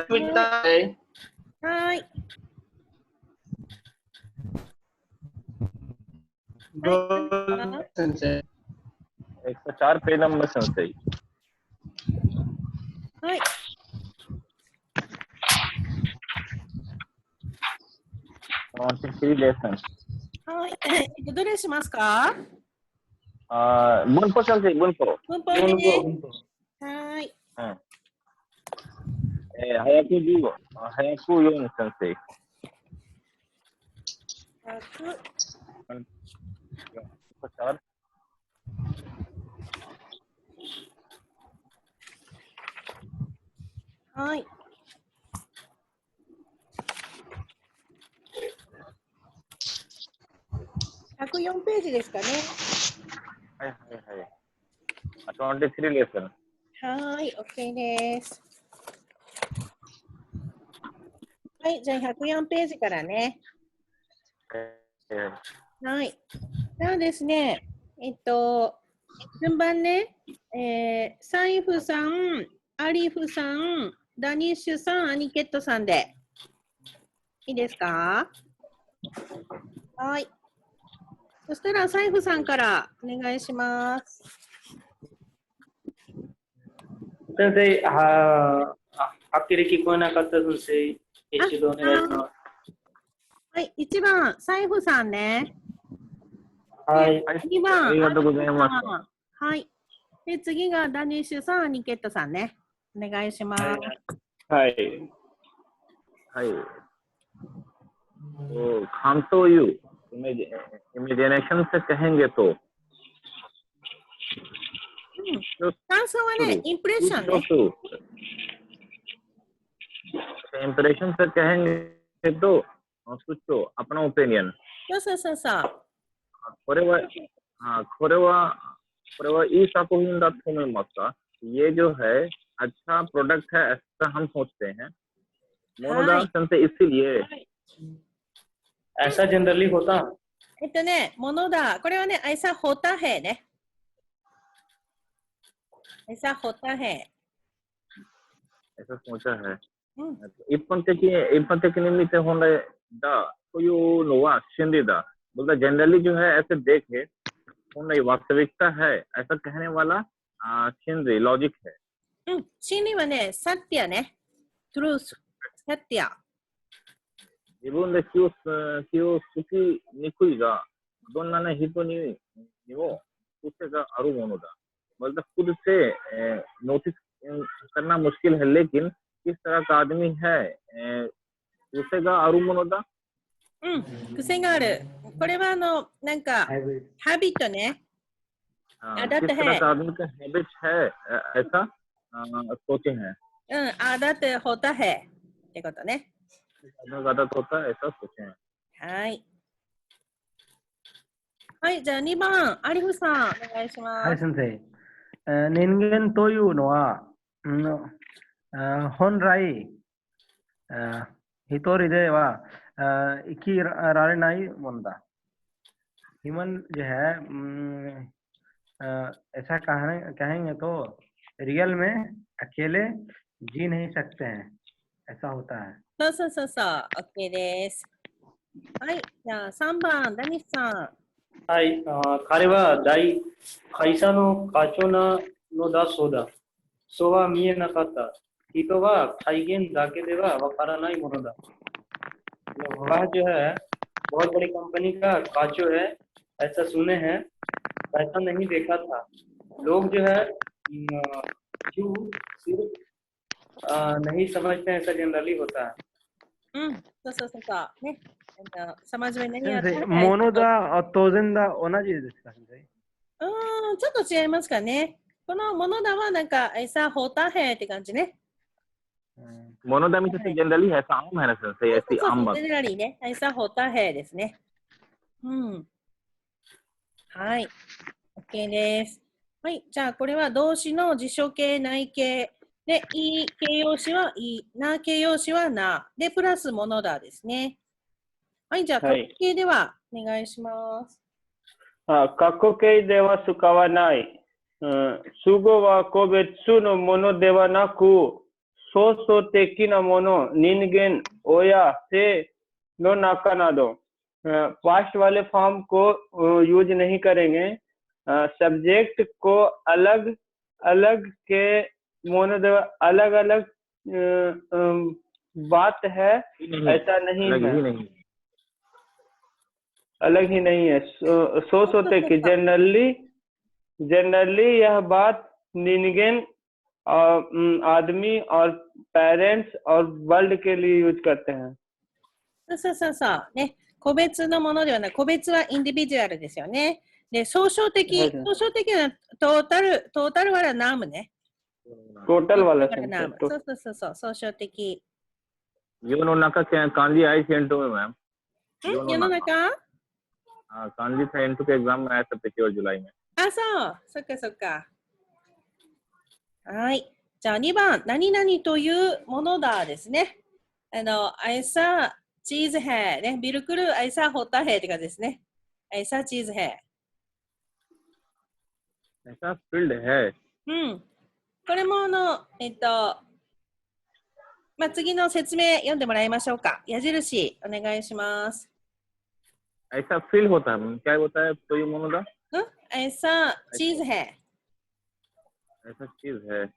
みたい。はい。先生。104 page number संशय।はい。3 lesson。はい。どれしますか？文法先生、文法。文法ね。はい。早く15、早く4先生。はい。104ページですかね。はいはいはい。23 lesson。はい、OK です。はい、じゃあ104ページからね。はい。ではですね、順番ね、サイフさん、アリフさん、ダニッシュさん、アニケットさんで。いいですか？はい。そしたら、サイフさんからお願いします。先生、はっきり聞こえなかった先生、一度お願いします。はい、1番、サイフさんね。はい。2番、ありがとうございます。はい。で、次がダニッシュさん、アニケットさんね。お願いします。はい。はい。तो हम तो यू इमेजिनेशन से कहेंगे तो感想はね、インプレッションね。इम्प्रेशन से कहेंगे तो कुछ तो अपना ओपिनियन そうそうそう。これはいい作品だと思いますか? ये जो है अच्छा प्रोडक्ट है ऐसा हम सोचते हैं मोनोदा सेंसे इसीलिए ऐसा जनरली होता? ものだ。これはね、ऐसा होता हैね。ऐसा होता है。ऐसा सोचा है。一般的に見て本来だというのは真理だ。बोलता जनरली जो है ऐसे देखे本来वास्तविकता है ऐसा कहने वाला真理लॉजिक है。真理はね、サッティアね。truth。サッティア。自分で気をつきにくいが、どんなね人にも癖があるものだ。मतलब खुद से नोटिस करना मुश्किल है लेकिन किस तरह का आदमी है癖があるものだ。癖がある。これはなんかハビットね。किस तरह का आदमी का हैबिट है ऐसा सोचे हैं। आदत होता हैってことね。आदत होता है ऐसा सोचे हैं。はい。はい、じゃあ2番、アリフさん、お願いします。はい、先生。人間というのは、本来、一人では生きられないものだ。ह्यूमन जो है ऐसा कहेंगे तो रियल में अकेले जी नहीं सकते हैं ऐसा होता है। そう。OK です。はい、じゃあ3番、ダニスさん。はい、彼は会社の課長なのだそうだ。そうは見えなかった。人は体現だけではわからないものだ。वह जो है बहुत बड़ी कंपनी का काचो है ऐसा सुने हैं ऐसा नहीं देखा था लोग जो है क्यों सिर्फ नहीं समझते हैं ऐसा जनरली होता है। そうね。समझ में नहीं 先 आता 生、 है。ものだ、当然だ、同じですか、先生。ちょっと違いますかね。このものだはなんか、ऐसा होता हैって感じね。मोनोदा में जैसे जनरली ऐसा आम है ना सर से ऐसी आम बात। जनरलीね、ऐसा होता हैですね。はい。OK です。はい。じゃあ、これは動詞の辞書形、内形。で、い形容詞はいい、な形容詞はな。で、プラスものだですね。はい。じゃあ、過去形ではお願いします。過去形では使わない。主語は個別のものではなく、so teki na mono ningen oya se no naka na do। Past वाले फॉर्म को यूज नहीं करेंगे। सब्जेक्ट को अलग अलग के मोनो अलग अलग बात है, ऐसा नहीं अलग है, ही नहीं। अलग ही नहीं है। सोते कि जनरली यह बात निनगेन आदमी और पेरेंट्स और वर्ल्ड के लिए यूज करते हैं। そうそうそうね、個別のものではない、個別はインディビジュアルですよね。で、総称的はいなトータルはナムね。 टोटल वाला ナム。 सेंस そうそうそうそう、総称的。 युनो नाका कांजी आई थी एंटू में मैम। 世の中？ हाँ, कांजी था एंटू के एग्जाम में आया था पिछले और जुलाई में। あ、そう。そっかそっか。はい。じゃあ2番、何々というものだですね。ऐसा चीज हैね。ビルクルऐसा होता हैって感じですね。ऐसा चीज है。 ऐसा फील्ड है। うん。これもまあ、次の説明読んでもらいましょうか。矢印お願いします。 ऐसा फील होता है, क्या होता है तो ये मोनोदा? ऐसा चीज है। ऐसा चीज है।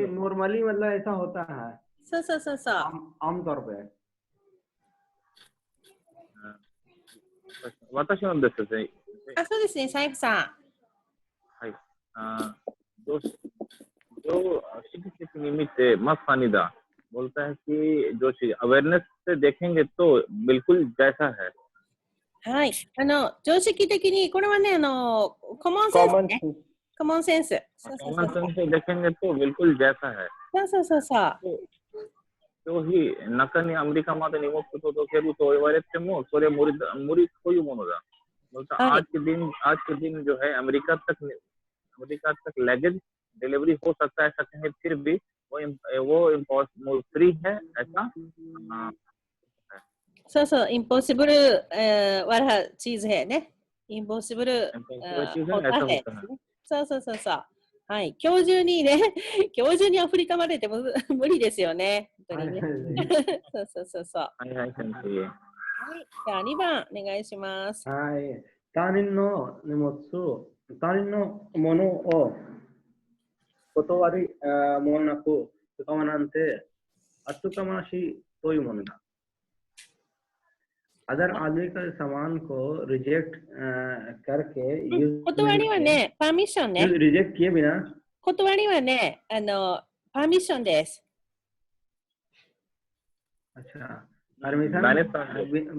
नॉर्मली मतलब ऐसा होता है। そうそうそうそう。 आमतौर पे। 私のですね。あ、そうですね、サイフさん。はい。जो शिक्षक निमित्त मफानिदा बोलता है कि जो अवेयरनेस से देखेंगे तो बिल्कुल जैसा है। はい。常識的に、これはね、コモンセンスね。コモンセンス。कॉमन सेंस से देखेंगे तो बिल्कुल जैसा है। そうそうそうそう。 तो ही नकनी अमेरिका माते निमोक तो केरु तो एवरेस्ट मो सोरे मुरी कोई मोनोदा बोलता आज के दिन जो है अमेरिका तक लगेज डिलीवरी हो सकता है, सकते हैं, फिर भी वो इम्पॉसिबल फ्री है ऐसा। そうそう、インポッシブル、ワラチーズヘね。インポッシブル、ホタヘ。そうそうそうそう。はい。今日中にね、今日中にアフリカまででも無理ですよね。本当にね。そうそうそうそう。はいはい、先生。はい。じゃあ2番お願いします。はい。他人の荷物、他人のものを断りもなく使わなんて厚かましいというものだ。अदर आदमी का सामान को रिजेक्ट करके 断りはね、パーミッションね。रिजेक्ट किए बिना 断りはね、パーミッションです。अच्छा परमिशन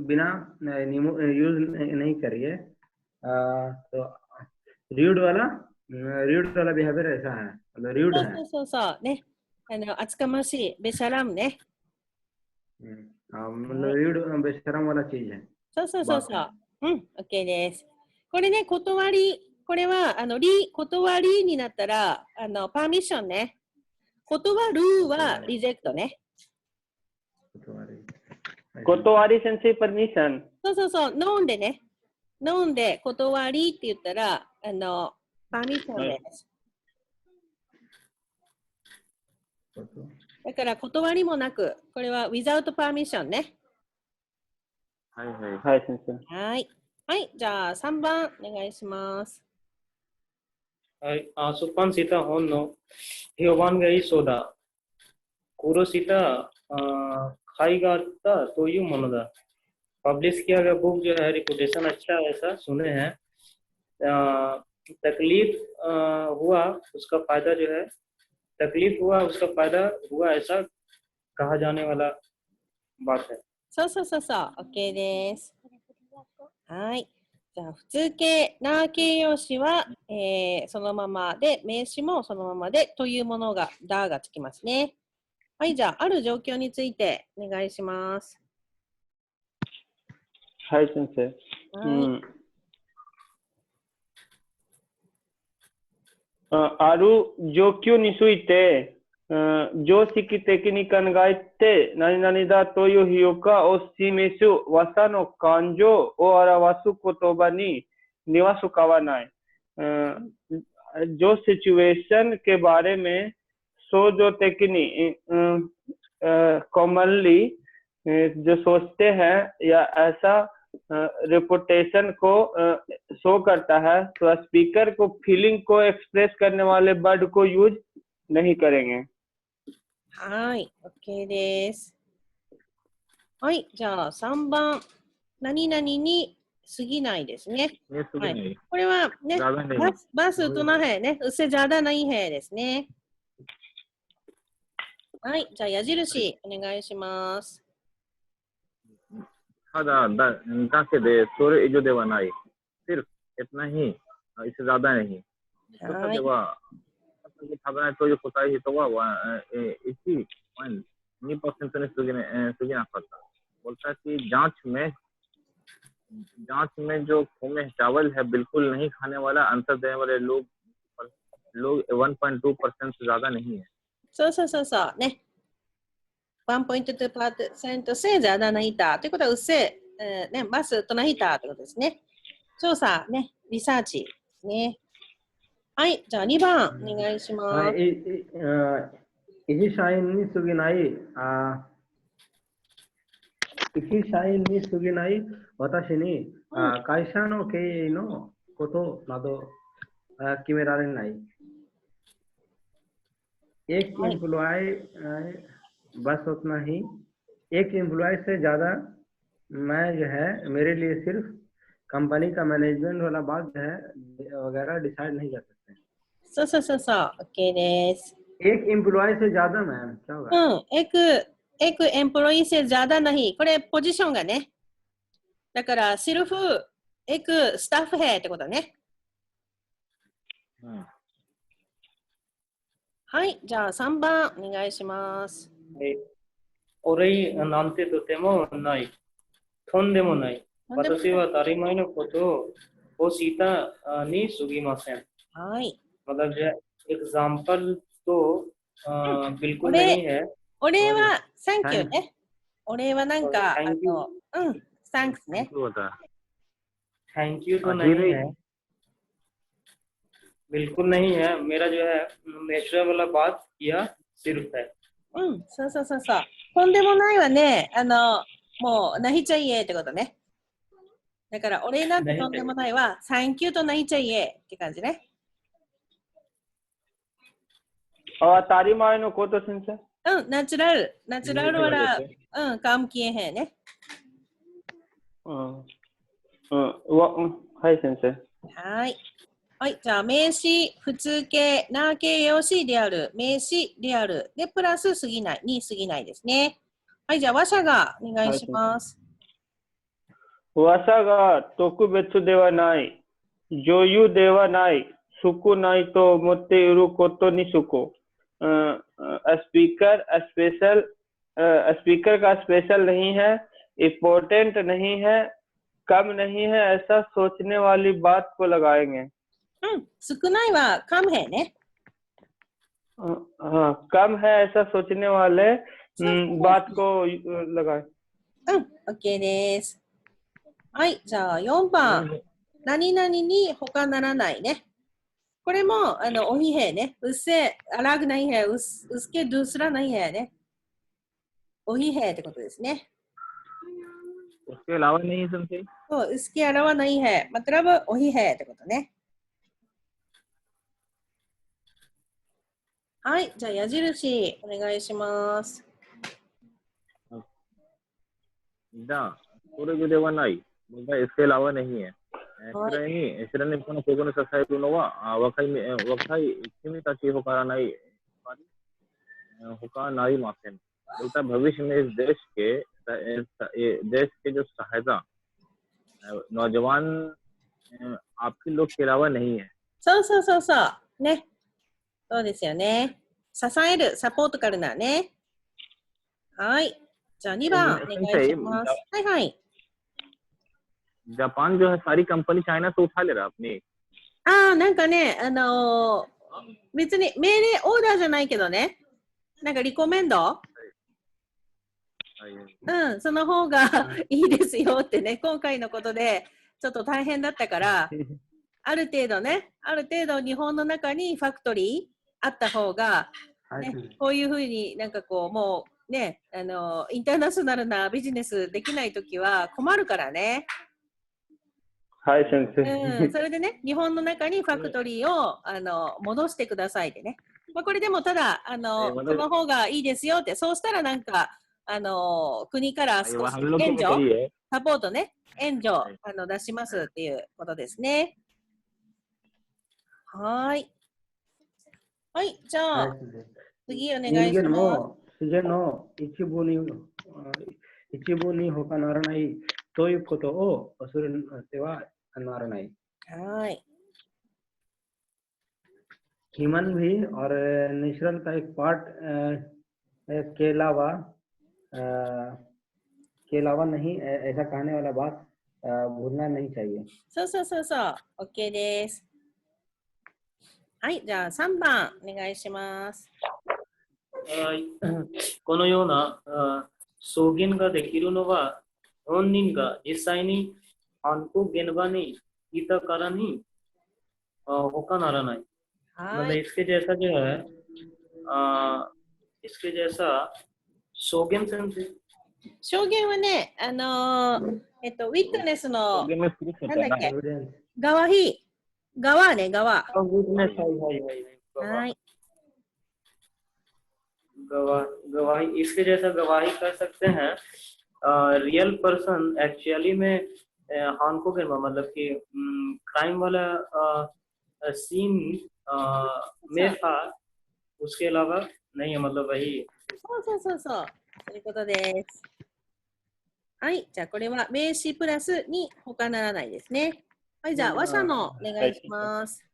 बिना यूज नहीं करिए तो रीड वाला बिहेवियर ऐसा है, मतलब रीड है। そうそうそうね。厚かましいベシャラムね。मतलब रीड बेशरम वाला चीज है। そうそうそうそう。うん、OK です。これね、断り、これは断りになったらパーミッションね。断るはリジェクトね。断り先生permission。そうそうそう、ノンでね。ノンで断りって言ったらパーミッションです。だから断りもなく、これは without permission ね。はいはい。はい、先生。はい。はい、じゃあ3番お願いします。はい、出版した本の評判がいいそうだ。殺した甲斐があったというものだ。पब्लिश किया गया बुक जो है रिपुटेशन अच्छा ऐसा सुने हैं। तकलीफ हुआ उसका फायदा जो है तकलीफ हुआ उसका फायदा हुआ ऐसा कहा जाने वाला बात है। そうそうそうそう、OK です。はい。じゃあ普通形な形容詞は、そのままで、名詞もそのままでというものがだがつきますね。はい、じゃあある状況についてお願いします。はい、先生。ある状況について、常識的に考えて何々だという評価を示す技の感情を表す言葉にには使わない。जो सिचुएशन के बारे में सोचो टेक्नी कॉमनली जो सोचते हैं या ऐसा रेपुटेशन को शो करता है, तो स्पीकर को फीलिंग को एक्सप्रेस करने वाले वर्ड को यूज नहीं करेंगे। はい、OK です。はい、じゃあ3番、何々に過ぎないですね。 ये सुबहはい नहीं これはね、 ज्यादा नहीं バスとなへね、うせじゃだないへですね。はい、じゃあ矢印お願いします。 दा दा के दे सोरे जो देवा नहीं सिर्फ इतना ही इससे ज्यादा नहीं तो はい、 देवा था तो जो होता है तो वह इसी 2% ने सुगी ना करता बोलता है कि जांच में जो कौमे चावल है बिल्कुल नहीं खाने वाला अंतर देने वाले लोग 1.2% से ज्यादा नहीं है そうそうそうそうね。1.2% せじゃだないたということはうせ、ね、バスとないたということですね。調査ね、リサーチですね。はい、じゃあ2番お願いします。 इसी शाइन नी सुगिनाई इसी शाइन नी सुगिनाई वताशी ni kaisha no kei no koto nado kimeraren nai एक एम्प्लॉय बस उतना ही एक एम्प्लॉय से ज्यादा मैं जो है मेरे लिए सिर्फ कंपनी का मैनेजमेंट वाला बात जो है वगैरह डिसाइड नहीं कर सकते そうそうそうそう、OK です。 एक एम्प्लॉय से ज्यादा मैम क्या होगा एक एम्प्लॉई से ज्यादा नहीं。これポジションがね。だからシルフ、एकスタッフहैってことね。はい、じゃあ3番お願いします。 俺なんてとてもない。とんでもない。私は当たり前のことをしたに過ぎません。はい。 मतलब एग्जाम्पल तो बिल्कुल नहीं है お礼は、サンキューね。お礼はなんか、サンクスね。 थैंक यू तो नहीं है बिल्कुल नहीं है मेरा जो है नेचुरल वाला बात किया सिर्फ है そうそうそうそう。とんでもないわね。もう、なひちゃいえってことね。だから、お礼なんてとんでもないわ。サンキューとなひちゃいえって感じね。 और तारी मायनो को तो सेंसर ナチュラルवाला काम किए हैंね。はい先生。はい。はい、じゃあ名詞、普通形、な形容詞である、名詞である、で、プラス過ぎない、に過ぎないですね。はい、じゃあ話者がお願いします。話者が特別ではない、女優ではない、少ないと思っていることにすこ。स्पीकर का स्पेशल नहीं है, इम्पोर्टेंट नहीं है, कम नहीं है, ऐसा सोचने वाली बात को लगाएंगे। 少ないはकम हैね。हाँ, कम है ऐसा सोचने वाले बात को लगाए। OK です。はい、じゃあ4番。何々に他ならないね。これもおひへね。उससे अलग नहीं है, उसके दूसरा नहीं हैね。おひへってことですね。उसके अलावा नहीं समझे? तो इसके अलावा नहीं है मतलब वही हैってことね。はい、じゃあ矢印お願いします。だ、それではない。इसके अलावा नहीं है。श्रेणीこのここに支えるのは若い君たち他ない他ないません。बोलता भविष्य में इस देश के जो सहायता नौजवान आपके लोग के अलावा नहीं है। そうそうそうそうね。そうですよね。支えるサポートカルなね。はい。じゃあ2番お願いします。はいはい。जापान जो है सारी कंपनी चाइना से उठा ले रहा अपनी। なんかね別に命令オーダーじゃないけどね。なんかリコメンド。その方がいいですよってね、今回のことでちょっと大変だったから、ある程度ね、ある程度日本の中にファクトリーあった方が、ね、こういうふうになんかこう、もうね、インターナショナルなビジネスできないときは困るからね。はい先生。それでね、日本の中にファクトリーを戻してくださいってね。まあ、これでもただその方がいいですよって、そうしたらなんか国から少し援助、サポートね、援助出しますっていうことですね。はい。はい、じゃあ、次お願いします。人間も自然の一部に他ならないということをするのではならない。はい。ह्यूमन भी और नेचुरल का एक पार्ट के अलावा नहीं ऐसा कहने वाला बात भूलना नहीं चाहिए。そうそうそうそう、OK です。はい、じゃあ3番お願いします。はい。このような証言ができるのは、本人が実際に犯行現場にいたからに他ならない。मतलब इसके जैसा जो है इसके जैसा証言先生証言はね、ウィットネスの、なんだっけ、側ね、側。はい。गवाही इसके जैसा गवाही कर सकते हैं रियल पर्सन एक्चुअली में हार्म को मतलब कि क्राइम वाला सीन में था उसके अलावा नहीं है मतलब वही そういうことです。はい、じゃあこれは名詞プラスに他ならないですね。はい、じゃあ、話者のお願いします。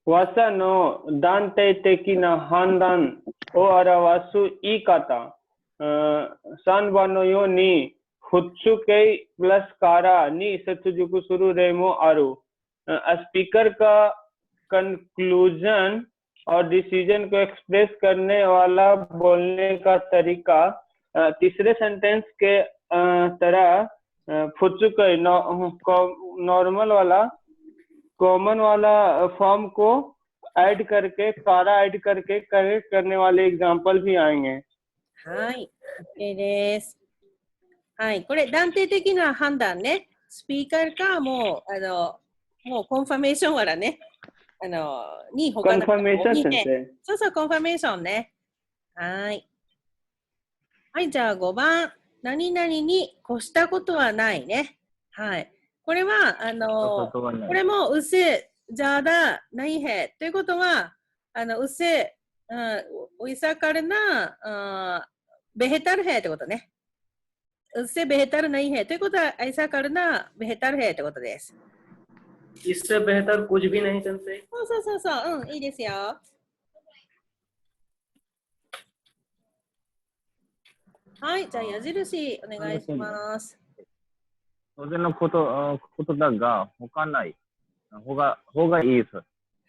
話者の断定的な判断を表す言い方。3番のように、普通形プラスからに接続する例もある。स्पीकर का कंक्लूजन और डिसीजन को एक्सप्रेस करने वाला बोलने का तरीका तीसरे सेंटेंस के तरह फुचुकई नॉर्मल वाला कॉमन वाला फॉर्म को ऐड करके कारा ऐड करके करेक्ट करने वाले एग्जांपल भी आएंगे। はい、OK です。はい、これ断定的な判断ね。スピーカーかもうコンファメーションわらね。に他のコンファメーション先生。そうそう、コンファメーションね。はい。はい、じゃあ5番。何々に越したことはないね。はい。これは、これも、うせ、じゃだ、ないへ。ということは、うせ、おいさかるな、ベヘタルへってことね。うせ、ベヘタルないへ。ということは、あいさかるな、ベヘタルへってことです。इससे बेहतर कुछ भी नहीं चलते। そう、いいですよ。はい、じゃあ矢印お願いします。当然のことだが、他ない。होगाいいです。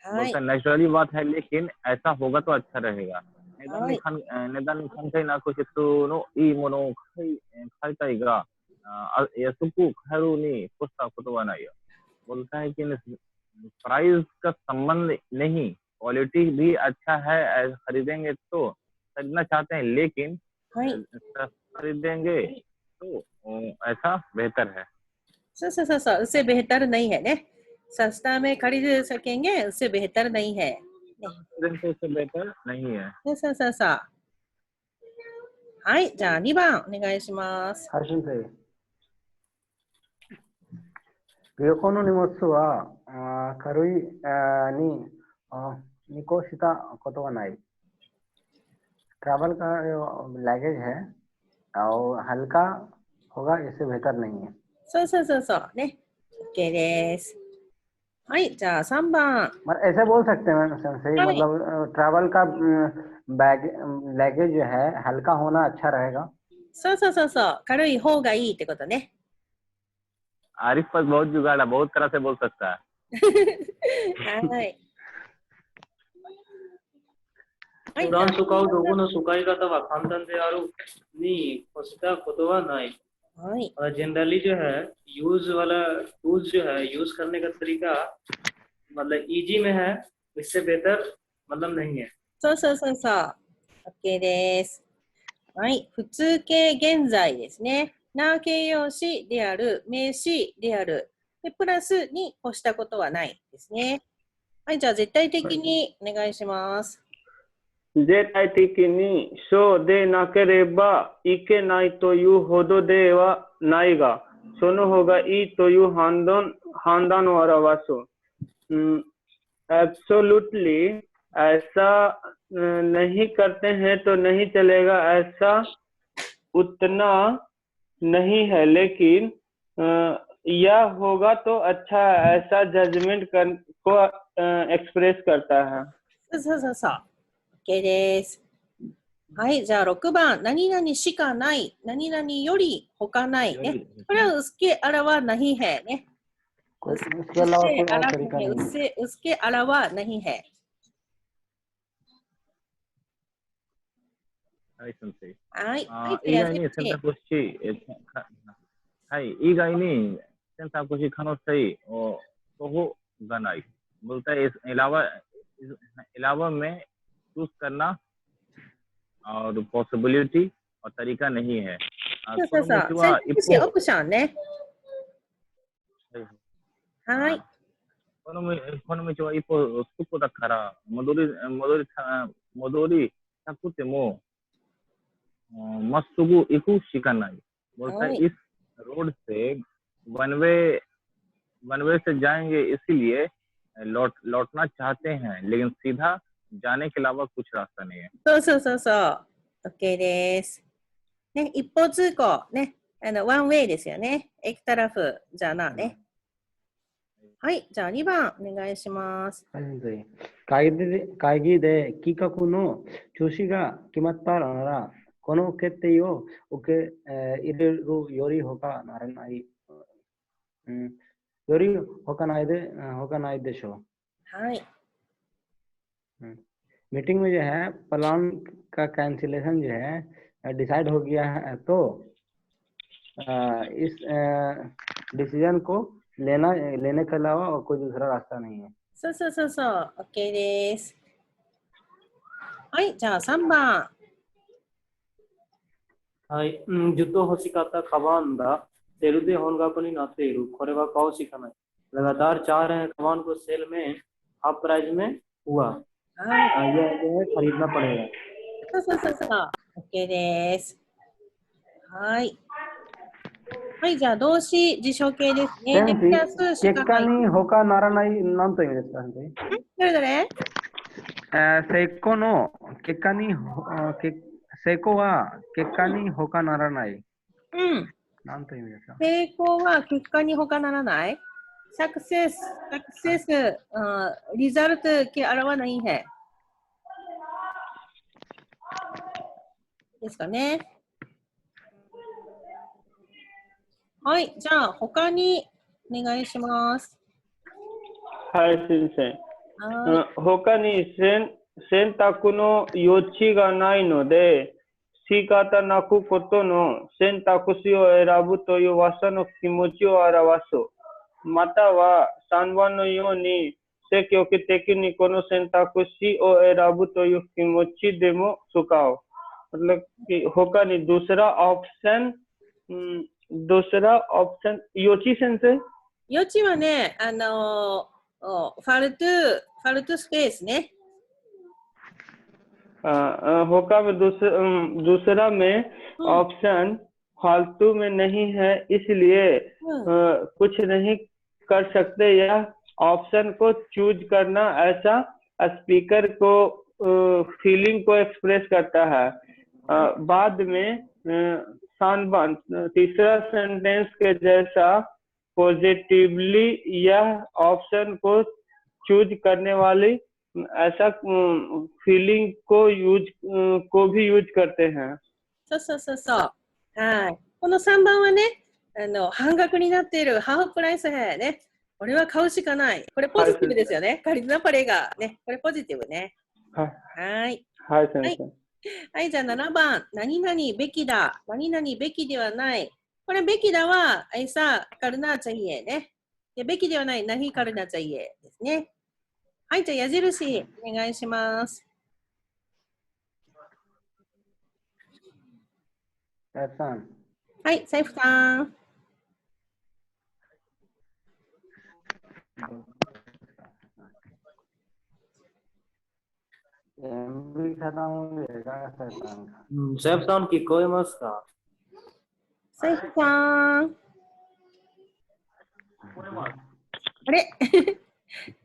बोलता नेचुरली बात है लेकिन ऐसा होगा तो अच्छा रहेगा。値段に関係なく人のいいものを買いたいが、安く買えるに越したことはないよ。बोलता है कि प्राइस का संबंध नहीं, क्वालिटी भी अच्छा है, खरीदेंगे तो खरीदना चाहते हैं लेकिन खरीदेंगे तो ऐसा बेहतर है। そう、उससे बेहतर नहीं हैね。सस्ता में खरीद सकेंगे, उससे बेहतर नहीं है। उससे बेहतर नहीं है。そう。はい、じゃあ2番お願いします。はい、先生。横の荷物は軽いに越したことはない。ट्रैवल का लगेज है और हल्का होगा इससे बेहतर नहीं है。そうね。OK です。はい、じゃあ3番。ऐसे बोल सकते हैं सही मतलब ट्रैवल का लगेज जो है हल्का होना अच्छा रहेगा। そう、軽い方がいいってことね。आरिफ पर बहुत जुगाड़ है, बहुत तरह से बोल सकता है। はい。普段使う道具の使い方は簡単であるに越したことはない。はい。 और जनरली जो है यूज वाला टूल्स जो है यूज करने का तरीका मतलब इजी में है, इससे बेहतर मतलब नहीं है।そうそうそうそう。OK です。はい。普通形現在ですね。な形容詞である、名詞である。で、プラスに越したことはないですね。はい。じゃあ、絶対的にお願いします。絶対的にそうでなければいけないというほどではないが、その方がいいという判断を表す。Absolutely ऐसा नहीं करते हैं तो नहीं चलेगा, ऐसा उतना नहीं है, लेकिन यह होगा तो अच्छा है, ऐसा जजमेंट को एक्सप्रेस करता है। そうそうそう。OK です。はい。じゃあ、6番。何々しかない。何々より他ないね。これはउसके अलावा नहीं हैね。उसके अलावा कोई और तरीका नहीं है। उसके अलावा नहीं है。はい、先生。はい。はい。以外に選択肢、はい、以外に選択肢可能性をがない。बोलता है इस अलावा में चूज करना और पॉसिबिलिटी और तरीका नहीं है। そうそうそう。選択肢オプションね。はい。この道は一歩そこだから戻りたくてもまっすぐ行くしかない。बोलता है इस रोड से वन वे से जाएंगे, इसीलिए लौटना चाहते हैं, लेकिन सीधा जाने के अलावा कुछ रास्ता नहीं है। そうそうそうそう。OK です。ね、一方通行ね。ワンウェイですよね。エクタラフじゃなね。はい。じゃあ2番お願いします。はい、先生。会議で企画の中止が決まったなら、この決定を受け入れるより他ならない。より他ないでしょう。はい。मीटिंग में जो है प्लान का कैंसिलेशन जो है डिसाइड हो गया है, तो इस डिसीजन को लेने के अलावा और कोई दूसरा रास्ता नहीं है। そうそうそうそう。OK です。はい。じゃあ3番。はい。ずっと欲しかったカバンだ。セルで本額になっている。これは買うしかない。लगातार चाह रहे हैं कमान को सेल में हाफ प्राइस में हुआ। はい。यह जो है खरीदना पड़ेगा। そうそうそうそう。OK です。はい。はい、じゃあ動詞辞書形ですね。で、プラスしかない。結果に他ならないなんという意味ですか、先生？どれどれ？成功の結果に成功は結果に他ならない。うん。なんという意味ですか？成功は結果に他ならない。सक्सेस रिजल्ट के अलावा नहीं हैですかね。はい、じゃあ他にお願いします。はい、先生。他に選択の余地がないので、仕方なくことの選択肢を選ぶという技の気持ちを表す。または3番のように積極的にこの選択肢を選ぶという気持ちでも使う。मतलब कि他にदूसरा ऑप्शन余地先生？余地はね、ファルトスペースね。होका में दूसरा में ऑप्शन फालतू में नहीं है, इसलिए कुछ नहीं कर सकते। यह ऑप्शन को चूज करना ऐसा स्पीकर को फीलिंग को एक्सप्रेस करता है। बाद में सानबान तीसरा सेंटेंस के जैसा पॉजिटिवली यह ऑप्शन को चूज करने वाली ऐसा फीलिंग को भी यूज करते हैं。そうそうそうそう。はい。この3番はね、半額になっているハーフプライスへね。これは買うしかない。これポジティブですよね。カリナパレがね。これポジティブね。はい。はい。はい、先生。はい、じゃあ7番。何々べきだ。何々べきではない。これ、べきだは、ऐसा करना चाहिए ね。で、べきではない、नहीं करना चाहिए ですね。はい、じゃあ矢印お願いします。サイフさん。はい、サイフさん。MV खत्म होगा साइफさん。セーフさん聞こえますか？サイフさん。あれ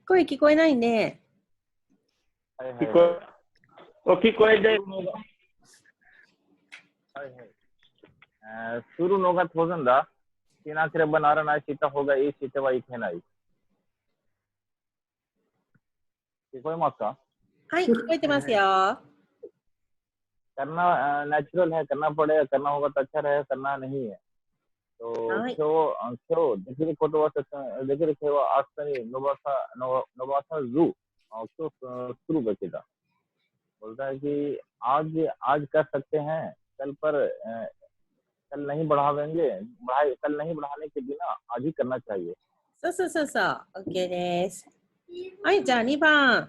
声聞こえないね。聞こえてशुरू नोगा थोजंदा तीनाकरे बनारा ना सीता होगा ये सीते वा इखे नाई कोई मौका はい、聞こえてますよ。करना नेचुरल है करना पड़ेगा करना होगा तो अच्छा रहेगा करना नहीं है तो हाँ। क्यों देखिए कोटवा से देखिए केवा आस्तनी नोबासा जू क्यों शुरू बचेगा बोलता है कि आज कर सकते हैं कल पर कल नहीं बढ़ावेंगे कल नहीं बढ़ाने के बिना आज ही करना चाहिए そうそうそうそう。OK です。はい、じゃあ2番。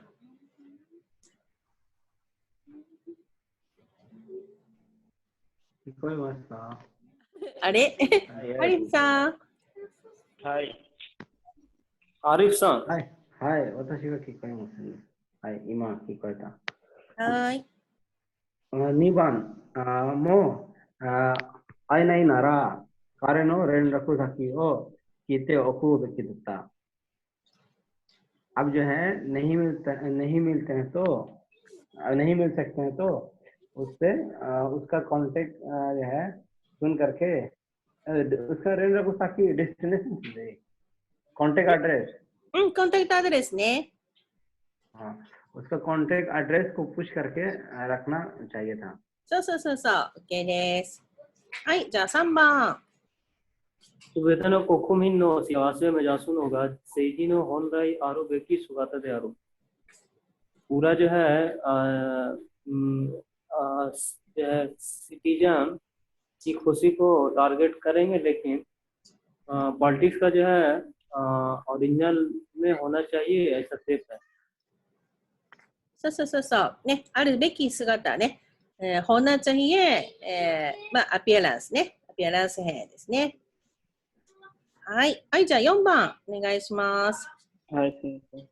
聞こえますか？あれアリフさん。はい。アリフさん。はい。はい。私が聞こえますね。はい。今聞こえた。はい。2番。もう会えないなら彼の連絡先を聞いておくべきだった。अब जो है नहीं मिलते हैं तो नहीं मिल सकते हैं तो उससे उसका कांटेक्ट जो है सुन करके उसका रेंज ताकि डेस्टिनेशन कांटेक्ट एड्रेस うん、コンタクトアドレスね。हाँ उसका कांटेक्ट एड्रेस को पुश करके रखना चाहिए था そうそうそうそう。OK です。はい、じゃあ3番。すべての国民の幸せを目指すのが政治の本来あるべき姿である。पूरा जो है सिटीजन की खुशी को टारगेट करेंगे लेकिन पॉलिटिक्स का जो है ओरिजिनल में होना चाहिए ऐसा सेफ है そうそうそうそう。ね、あるべき姿ね。होना चाहिए、まあ、アピアランスね。アピアランス編ですね。はい。はい、じゃあ4番お願いします。はい、先生。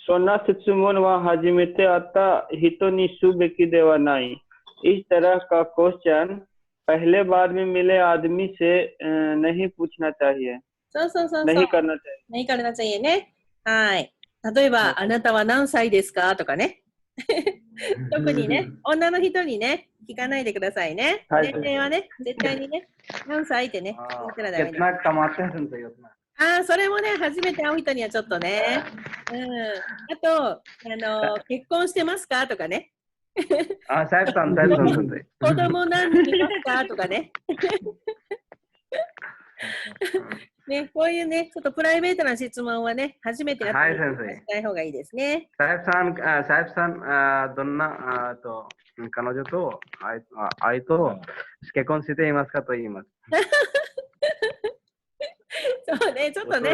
そんな質問は初めてあった人にすべきではない。इस तरह का क्वेश्चन पहले बार में मिले आदमी से नहीं पूछना चाहिए। そうそうそうそう。नहीं करना चाहिए। नहीं करना चाहिएね。はい。例えば、あなたは何歳ですかとかね。特にね、女の人にね、聞かないでくださいね。年齢はね、絶対にね、何歳ってね、聞いたらダメね。कितना कमाते हैं सुनते हो उतना ああ、それもね、初めて会う人にはちょっとね。うん。あと、結婚してますかとかね。साहब सुनते 子供何人いますかとかね。ね、こういうね、ちょっとプライベートな質問はね、初めてやってしない方がいいですね。साहबさんどんなと彼女と愛と結婚していますかと言います。そうね、ちょっとね、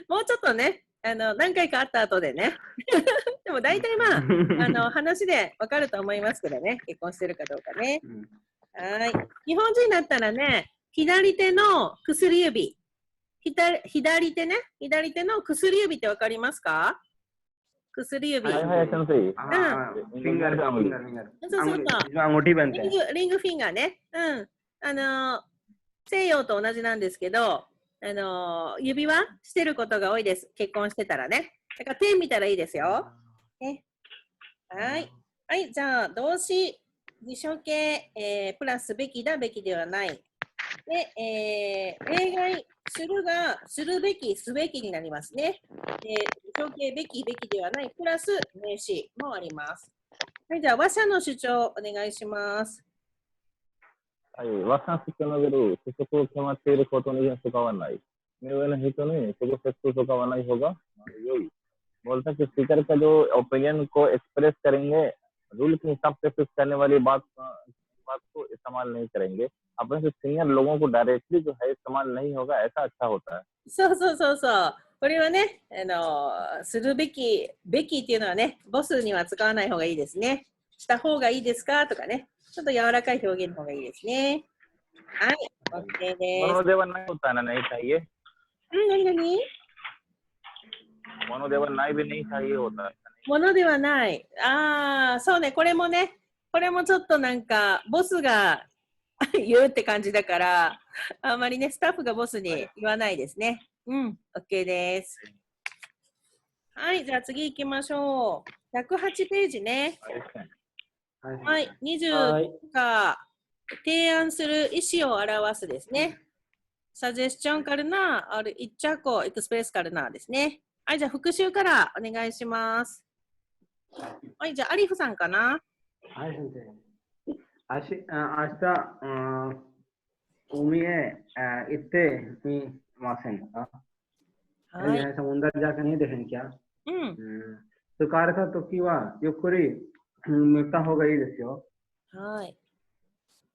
もうちょっとね、何回か会った後でね。でも大体まあ、話でわかると思いますけどね、結婚してるかどうかね。はい。日本人だったらね、左手の薬指。左手ね、左手の薬指ってわかりますか？薬指。はいはい、先生。うん。フィンガー。そうそうそう。अंगूठी पहनते हैं。リングフィンガーね。うん。西洋と同じなんですけど、指輪してることが多いです。結婚してたらね。だから手見たらいいですよ。ね、はい。はい、じゃあ、動詞、辞書形、プラスべきだ、べきではない。で、例外、するが、するべき、すべきになりますね。辞書形、べき、べきではない、プラス名詞もあります。はい、じゃあ、話者の主張、お願いします。はい、話者の主張の上で、主食を決まっていることに使わない。目上の人にそこセット使わない方が良い。बोलता है कि स्पीकर का जो ओपिनियन को एक्सप्रेस करेंगे रूल के हिसाब से फिक्स करने वाली बात बात को इस्तेमाल नहीं करेंगे, अपने से सीनियर लोगों को डायरेक्टली जो है इस्तेमाल नहीं होगा, ऐसा अच्छा होता है।そうそうそうそう。これはね、するべき、べきっていうのはね、ボスには使わない方がいいですね。した方がいいですかとかね、ちょっと柔らかい表現の方がいいですね。はい、OK です。 मनोदेवन नहीं होता है ना, नहीं चाहिए। 何々 मनोदेवन नहीं भी नहीं चाहिए होता है। ものではない。ああ、そうね、これもね、これもちょっとなんか、ボスが言うって感じだから、あんまりね、スタッフがボスに言わないですね。うん、OK です。はい、じゃあ次行きましょう。108ページね。はい、20が提案する意思を表すですね。サジェスチョンカルナー、あるイッチャコ、エクスプレスカルナーですね。はい、じゃあ復習からお願いします。はい、じゃあアリフさんかな。はい、先生。明日、海へ行ってみませんか。はい。 समुद्र जाकर नहीं देखें क्या। うん。 疲れた時はゆっくり寝た方がいいですよ。はい。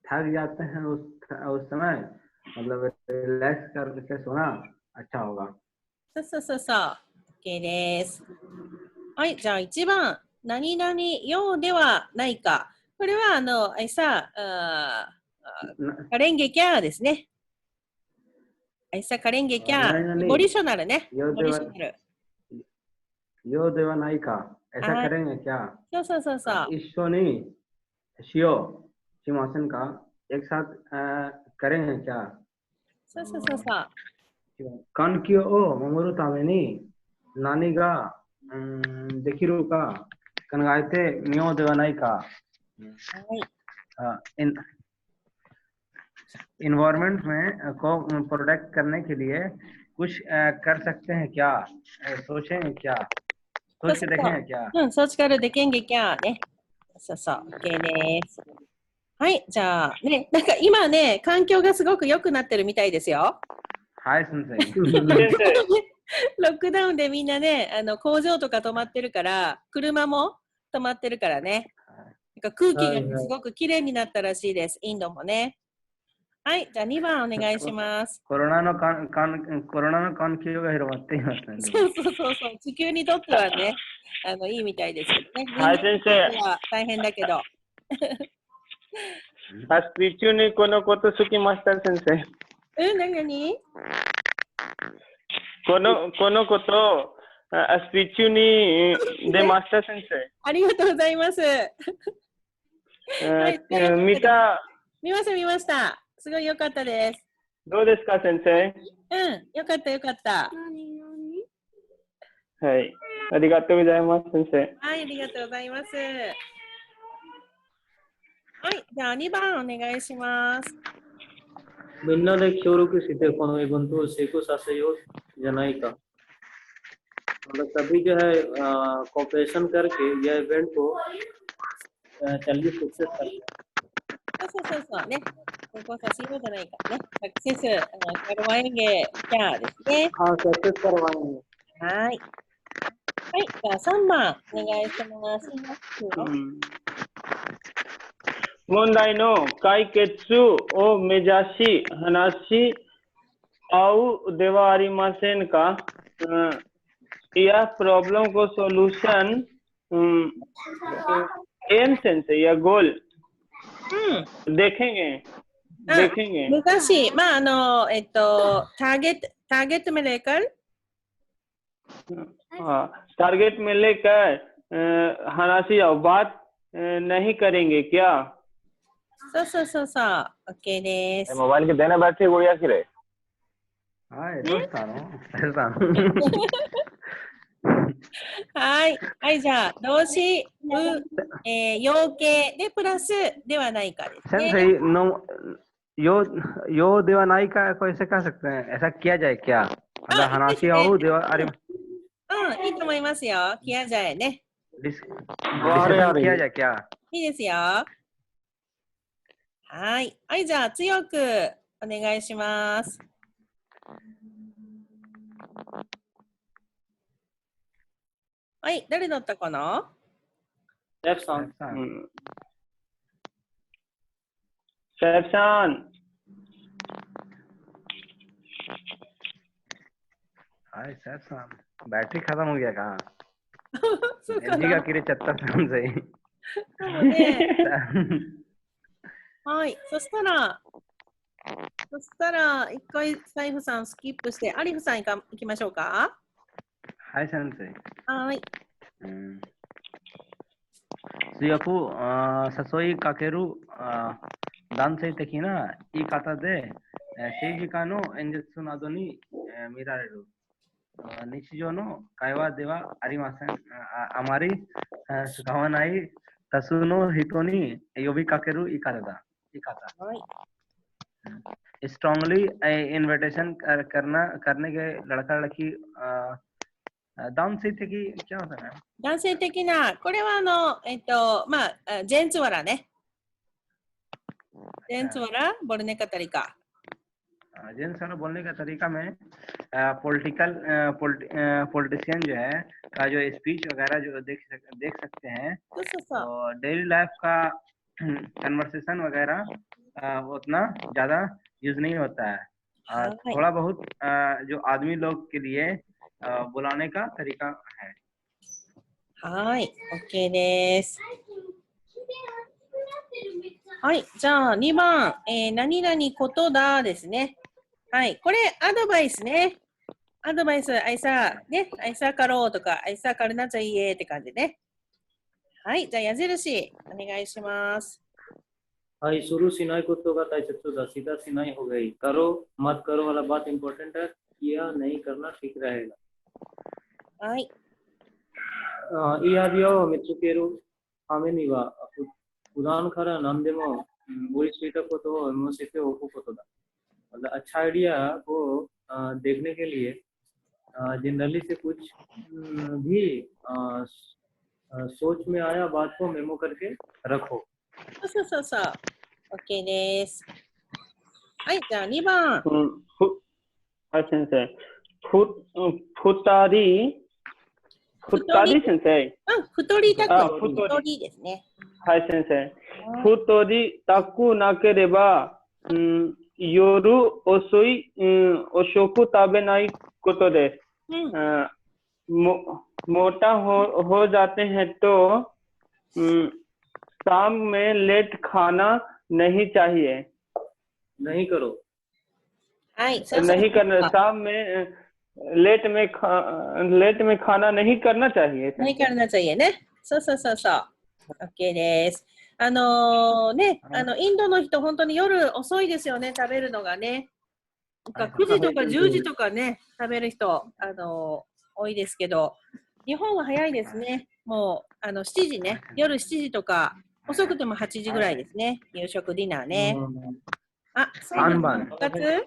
थक जाते हैं उस समय मतलब रिलैक्स करके सोना अच्छा होगा। そうそうそうそう。OK です。はい、じゃあ1番。何々ようではないか。これはカレンゲキャーですね。カレンゲキャー。ボリショナルね。ボリショナル。 ようではないか。ऐसा करेंगे क्या? そうそうそうそう。 一緒にしよう。しませんか? एक साथ करेंगे क्या? そうそうそうそう。 環境を守るために何ができるか考えてみようではないか。इन्वायरमेंट में को प्रोटेक्ट करने के लिए कुछ कर सकते हैं क्या? सोचेंगे क्या? सोच के देखेंगे क्या? うん、ソーチカルでけんげきゃーね。そうそう、OK です。はい、じゃあね、なんか今ね、環境がすごく良くなってるみたいですよ。はい、先生。ロックダウンでみんなね、工場とか止まってるから、車も止まってるからね。なんか空気がすごくきれいになったらしいです、インドもね。はい、じゃあ2番お願いします。コロナの環境が広まっていますね。そうそうそうそう、地球にとってはね、いいみたいですけどね。はい、先生。大変だけど。スピーチにこのこと好きました、先生。何このことスピーチに出ました、先生。ありがとうございます。見ました。すごい良かったです。どうですか、先生？良かった。はい、ありがとうございます、先生。はい、ありがとうございます。はい、じゃあ2番お願いします。みんなで協力してこのイベントを成功させようじゃないか。सभी जो है कोऑपरेशन करके यह इवेंट को जल्दी सक्सेस करそうね。成功させようじゃないかね。サクセスकरवाएंगे क्याですね。हाँ, सक्सेस करवाएंगे。はい。はい、じゃあ3番お願いします。問題の解決を目指し話合うではありませんか。या प्रॉब्लम को सॉल्यूशन एम सेंस या गोल देखेंगे 難しい。まあटारगेट में लेकर टारगेट में लेकर हनासी या बात नहीं करेंगे क्या। そう OK です。 मोबाइल के देने बैठे गुड़िया की रे।はい、どうしたの？はい、じゃあ動詞要形でプラスではないかですね。先生よではないかको ऐसे कह सकते हैं। ऐसा किया जाए क्या? मतलब हनासी आओではあります。いいと思いますよ。किया जाएね。किया जाए क्या? いいですよ。はい、じゃあ強くお願いします。はい、誰だったかな？F さん。शैफशान। हाय सर साहब, बैटरी खत्म हो गया कहाँ? そうか एलजी का な。 किरे 74 साल से ही। なので、はい。そしたら、一回、サイフさんスキップして、アリフさん行きましょうか。 हाय सर। はい。 強く誘いかける男性的な言い方で政治家の演説などに見られる日常の会話ではありません。あまり使わない多数の人に呼びかける言い方だ。はい。स्ट्रांगली इनविटेशन करने के लड़का लड़की男性的क्या होता है? 男性的な、これはまあ、ジェンツワラね。ジェンツワラ、ボルネカタリカ。जेंट्स वाला बोलने का तरीका में पॉलिटिशियन जो है का जो स्पीच वगैरह जो देख सकते हैं そうそうそう。 तो डेली लाइफ का कन्वर्सेशन वगैरह उतना ज्यादा यूज नहीं होता है। हाँ। थोड़ा बहुत जो आदमी लोग के लिए बुलाने का तरीका है। はい、OK です。はい、じゃあ2番、何々ことだですね。はい、これアドバイスね。アドバイス、アイサーカローとか、アイサーカルナチャイエーって感じね。はい、じゃあ矢印、お願いします。はい、शुरूしないことが大切だ。सीधा सी नहीं हो गई। करो मत करो वाला बात इम्पोर्टेंट है। किया नहीं करना ठीक रहेगा। はい。いやびを見つけるためには、普段から何でも思いついたことを載せておくことだ。मतलब अच्छा आइडिया को देखने के लिए जनरली से कुछ भी सोच में आया बात को मेमो करके रखो। そうそうそう。OK です。はい、じゃあ2番。はい、先生。二人先生。太りたく。あ、太りですね。はい、先生。太りたくなければ、夜遅く食べないことです。मोटा हो जाते हैं तो शाम में लेट खाना नहीं चाहिए। नहीं करो। はい。 नहीं करना। शाम में लेट में खाना नहीं करना चाहिए। नहीं करना चाहिएね。そうそうそうそう。OK です。インドの人、本当に夜遅いですよね、食べるのがね。9時とか10時とかね、食べる人、多いですけど、日本は早いですね。もう、7時ね、夜7時とか、遅くても8時ぐらいですね、夕食、ディナーね。あ、3番。2つ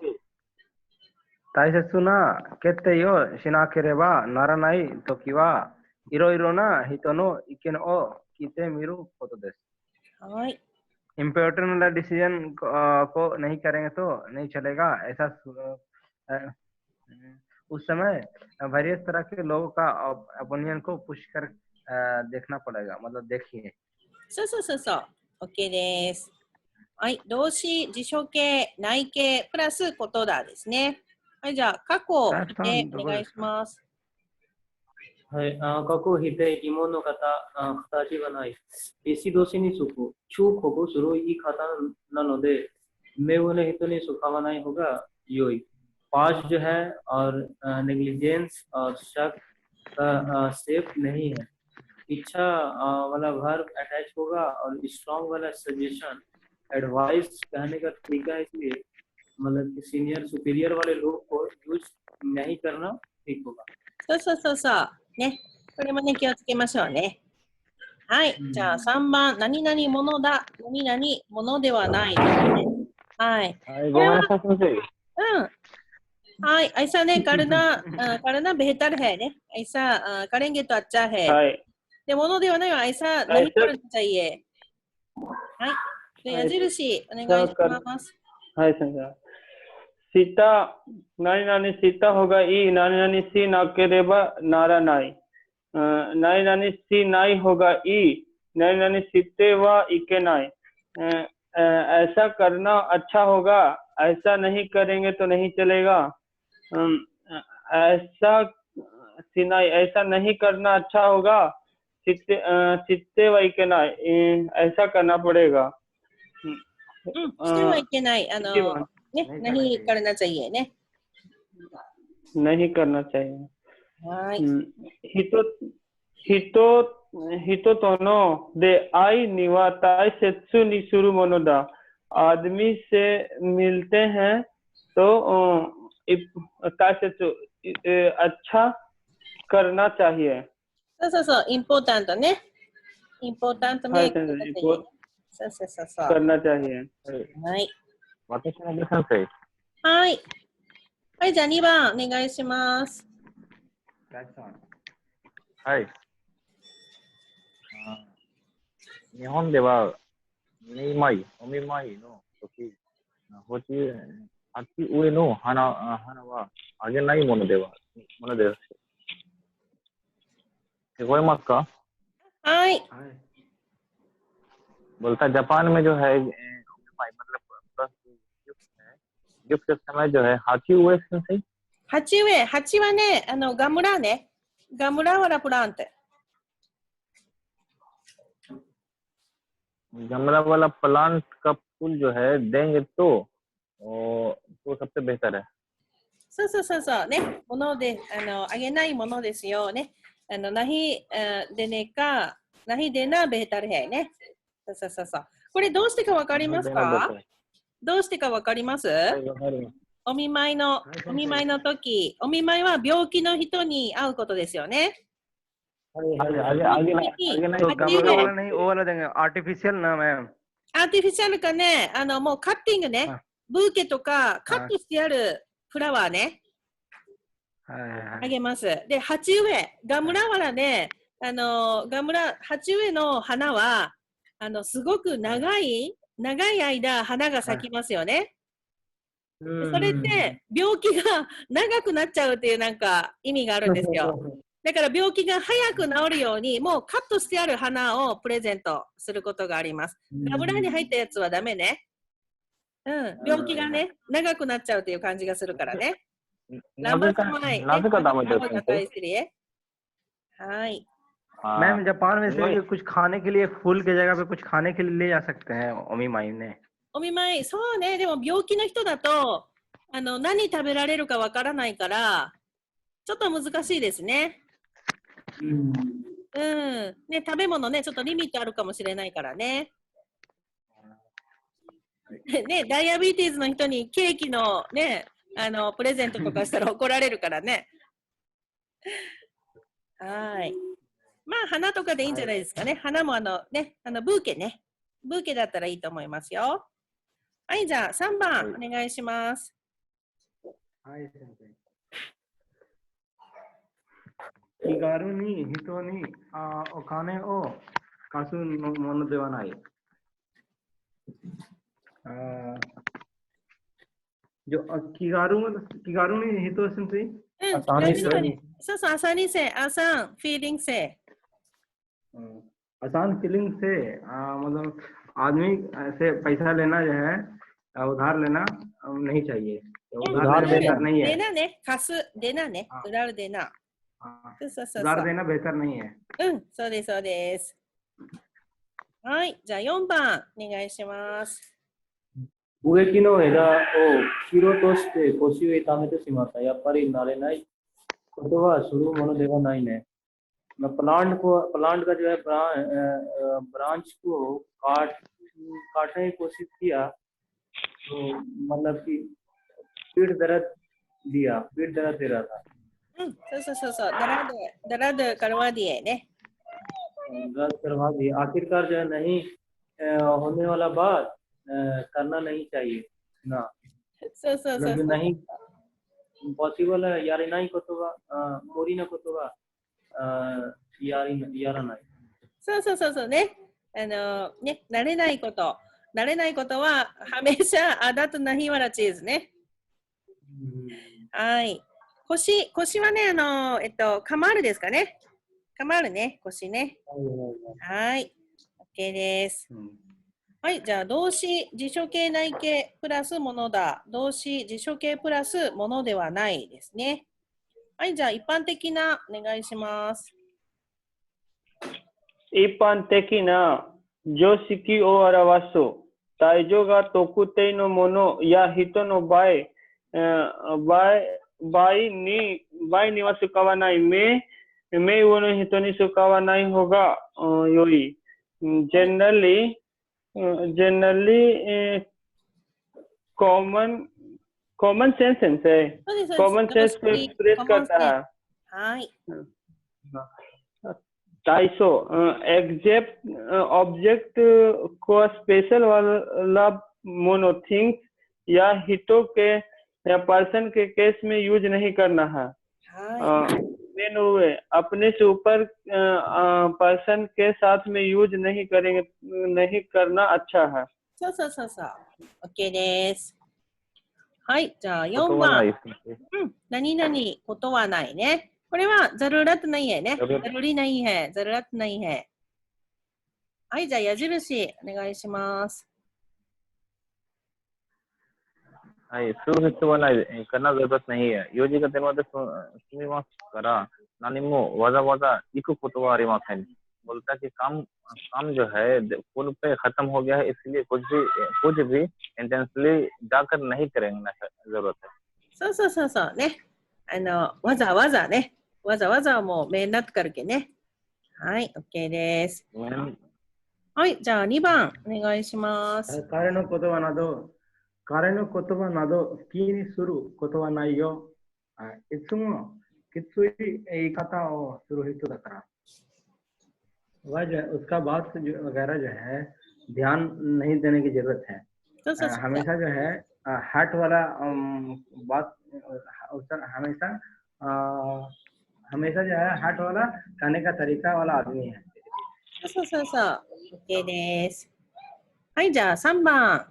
大切な決定をしなければならないときは、いろいろな人の意見を聞いてみることです。はい。इम्पोर्टेंट डिसीजन को नहीं करेंगे तो नहीं चलेगा। ऐसा उस समय वेरियस तरह के लोगों का ओपिनियन को पुश कर देखना पड़ेगा। मतलब देखिए। そうそうそうそう。OK です。はい。動詞、辞書形、内形、プラスことだですね。はい。じゃあ、過去でお願いします。はい。過去否定、疑問の形がない。इसी動詞にそこ、中国する言い方なので、目上の人に使わない方が良い。पास जो है और नेग्लिजेंस और शक का सेफ नहीं है। इच्छा वाला वर्ब अटैच होगा और स्ट्रॉन्ग वाला सजेशन एडवाइस कहने का तरीका है, इसलिए मतलब सीनियर सुपीरियर वाले लोग को यूज नहीं करना ठीक होगा। そうそうそうそう。ね。これもね、気をつけましょうね。はい。じゃあ3番、何々ものだ、何々ものではない。はい。ごめんなさい、先生。うん。はい。ऐसाね、करना बेहतर हैね。ऐसा करेंगे तो अच्छा है。はい。で、ものではないはऐसा नहीं करना चाहिए。はい。で、矢印、お願いします。はい、先生。सीता何々सीता होगा ई何々सीなければならない。何々सीないहोगा ई何々してはいけない。ऐसा करना अच्छा होगा, ऐसा नहीं करेंगे तो नहीं चलेगा। ऐसा सिनाई, ऐसा नहीं करना अच्छा होगा, चित्ते वही के ना, ऐसा करना पड़ेगा। してはいけない。ね、नहीं करना चाहिए ね。 नहीं करना चाहिए। はい。 हितो तोनो दे आई निवाताई सेत्सु निसुरु मोनोदा। आदमी से मिलते हैं तो तासेत्सु अच्छा करना चाहिए। そうそうそう、インポータントね。インポータントメイクとかでそうそうそうそう。 करना चाहिए। はい。私の先生。はい。はい、じゃあ2番お願いします。はい。日本では、お見舞いの時、鉢植えの花はあげないものです。聞こえますか？はい。बोलता जापान में जो है मतलब गिफ्ट के समय जो है हाथी हुए सही। 鉢植え、鉢はね、ガムラね。ガムラワラプランテ。 गमला वाला प्लांट का फूल जो है देंगे तो सबसे बेहतर है। そうそうそうそうね。もので、あげないものですよね。nahi deneka、nahi dena behtar haiね。そうそうそうそう。これどうしてかわかりますか？どうしてかわかります？お見舞いの時、お見舞いは病気の人に会うことですよね。 artificial नाम है। アーティフィシャルかね、もうカッティングね、ブーケとかカットしてあるフラワーね、あげます。で、鉢植え、ガムラワラね、鉢植えの花は、すごく長い間、花が咲きますよね。それって病気が長くなっちゃうっていうなんか意味があるんですよ。だから病気が早く治るようにもうカットしてある花をプレゼントすることがあります。ガムラに入ったやつはダメね。うん、病気がね長くなっちゃうっていう感じがするからね。なぜかダメですね。はい。मैम जापान में से कुछ खाने के लिए फूल की जगह पे कुछ खाने के लिए ले जा सकते हैंお見舞いね。お見舞い、そうね。でも病気の人だと何食べられるかわからないからちょっと難しいですね。ね、食べ物ね、ちょっとリミットあるかもしれないからね。ね、ダイアビーティーズの人にケーキのね、プレゼントとかしたら怒られるからね。はい。まあ、花とかでいいんじゃないですかね。花もね、ブーケね。ブーケだったらいいと思いますよ。はい、じゃあ3番お願いします。はい、先生。気軽に人にお金を貸すものではない。気軽に人をする。そうそう、आसानी से, आसान फीलिंग से। आसान फीलिंग से मतलब आदमी से पैसा लेना जो है उधार लेना नहीं चाहिए। उधार बेहतर नहीं है। देना ने, खास देना ने, उधार देना। उधार देना बेहतर नहीं है। そうですそうです。はい、じゃあ4番お願いします。植木の枝を切ろうとして腰を痛めてしまった。やっぱり慣れないことはするものではないね。प्लांट का जो है ब्रांच को काटने की कोशिश किया तो मतलब कि पीठ दर्द दे रहा था। そう、दर्द करवा दिए ने। दर्द करवा दिए। आखिरकार जो है नहीं होने वाला बात करना नहीं चाहिए ना। नहीं पॉसिबल है यारी नहींことが無理なことがやらない。そうね。ね、慣れないことはहमेशा आदत नहीं वाला चीजね。はい。腰はね、カマールですかね。カマールね、腰ね。はい。OK です。はい、じゃあ動詞、辞書形内形プラスものだ。動詞、辞書形プラスものではないですね。はい、じゃあ一般的なお願いします。一般的な常識を表す対象が特定のものや人の場合には使わない名誉の人に使わない方が良い。Generally, common sense है common sense को एक्सप्रेस करता है. はい。टाइसो ऑब्जेक्ट को स्पेशल वाला मोनोथिंग्स या हिटो के या पर्सन के केस में यूज नहीं करना है. はい。 मेन हुए अपने से ऊपर पर्सन के साथ में यूज नहीं करेंगे नहीं करना अच्छा है. そうそうそうそう。OK です。はい、じゃあ4言葉な番。いですね。何々ことはないね。これはザルラットないへね。ザザルルリないへ。ザルラットないへ。はい、じゃあ矢印お願いします。はい、する必要はない、करना जरूरत नहीं है。用事が出まで済みますから、何もわざわざ行くことはありません。बोलता कि काम जो है पुल पे खत्म हो गया है, इसलिए कुछ भी इंटेंशनली जाकर नहीं करेंगे ना जरूरत है। そうそうそうそうね。わざわざね。わざわざはもうメンナットからけね。はい、OK です。はい、じゃあ2番お願いします。彼の言葉など気にすることはないよ。いつもきつい言い方をする人だから。वह जो उसका बात वगैरह जो है ध्यान नहीं देने की जरूरत है. そうそうそう。 हमेशा जो है हट वाला बात हमेशा जो है हट वाला कहने का तरीका वाला आदमी है. そうそうそう。OK です。はい、じゃあ3番。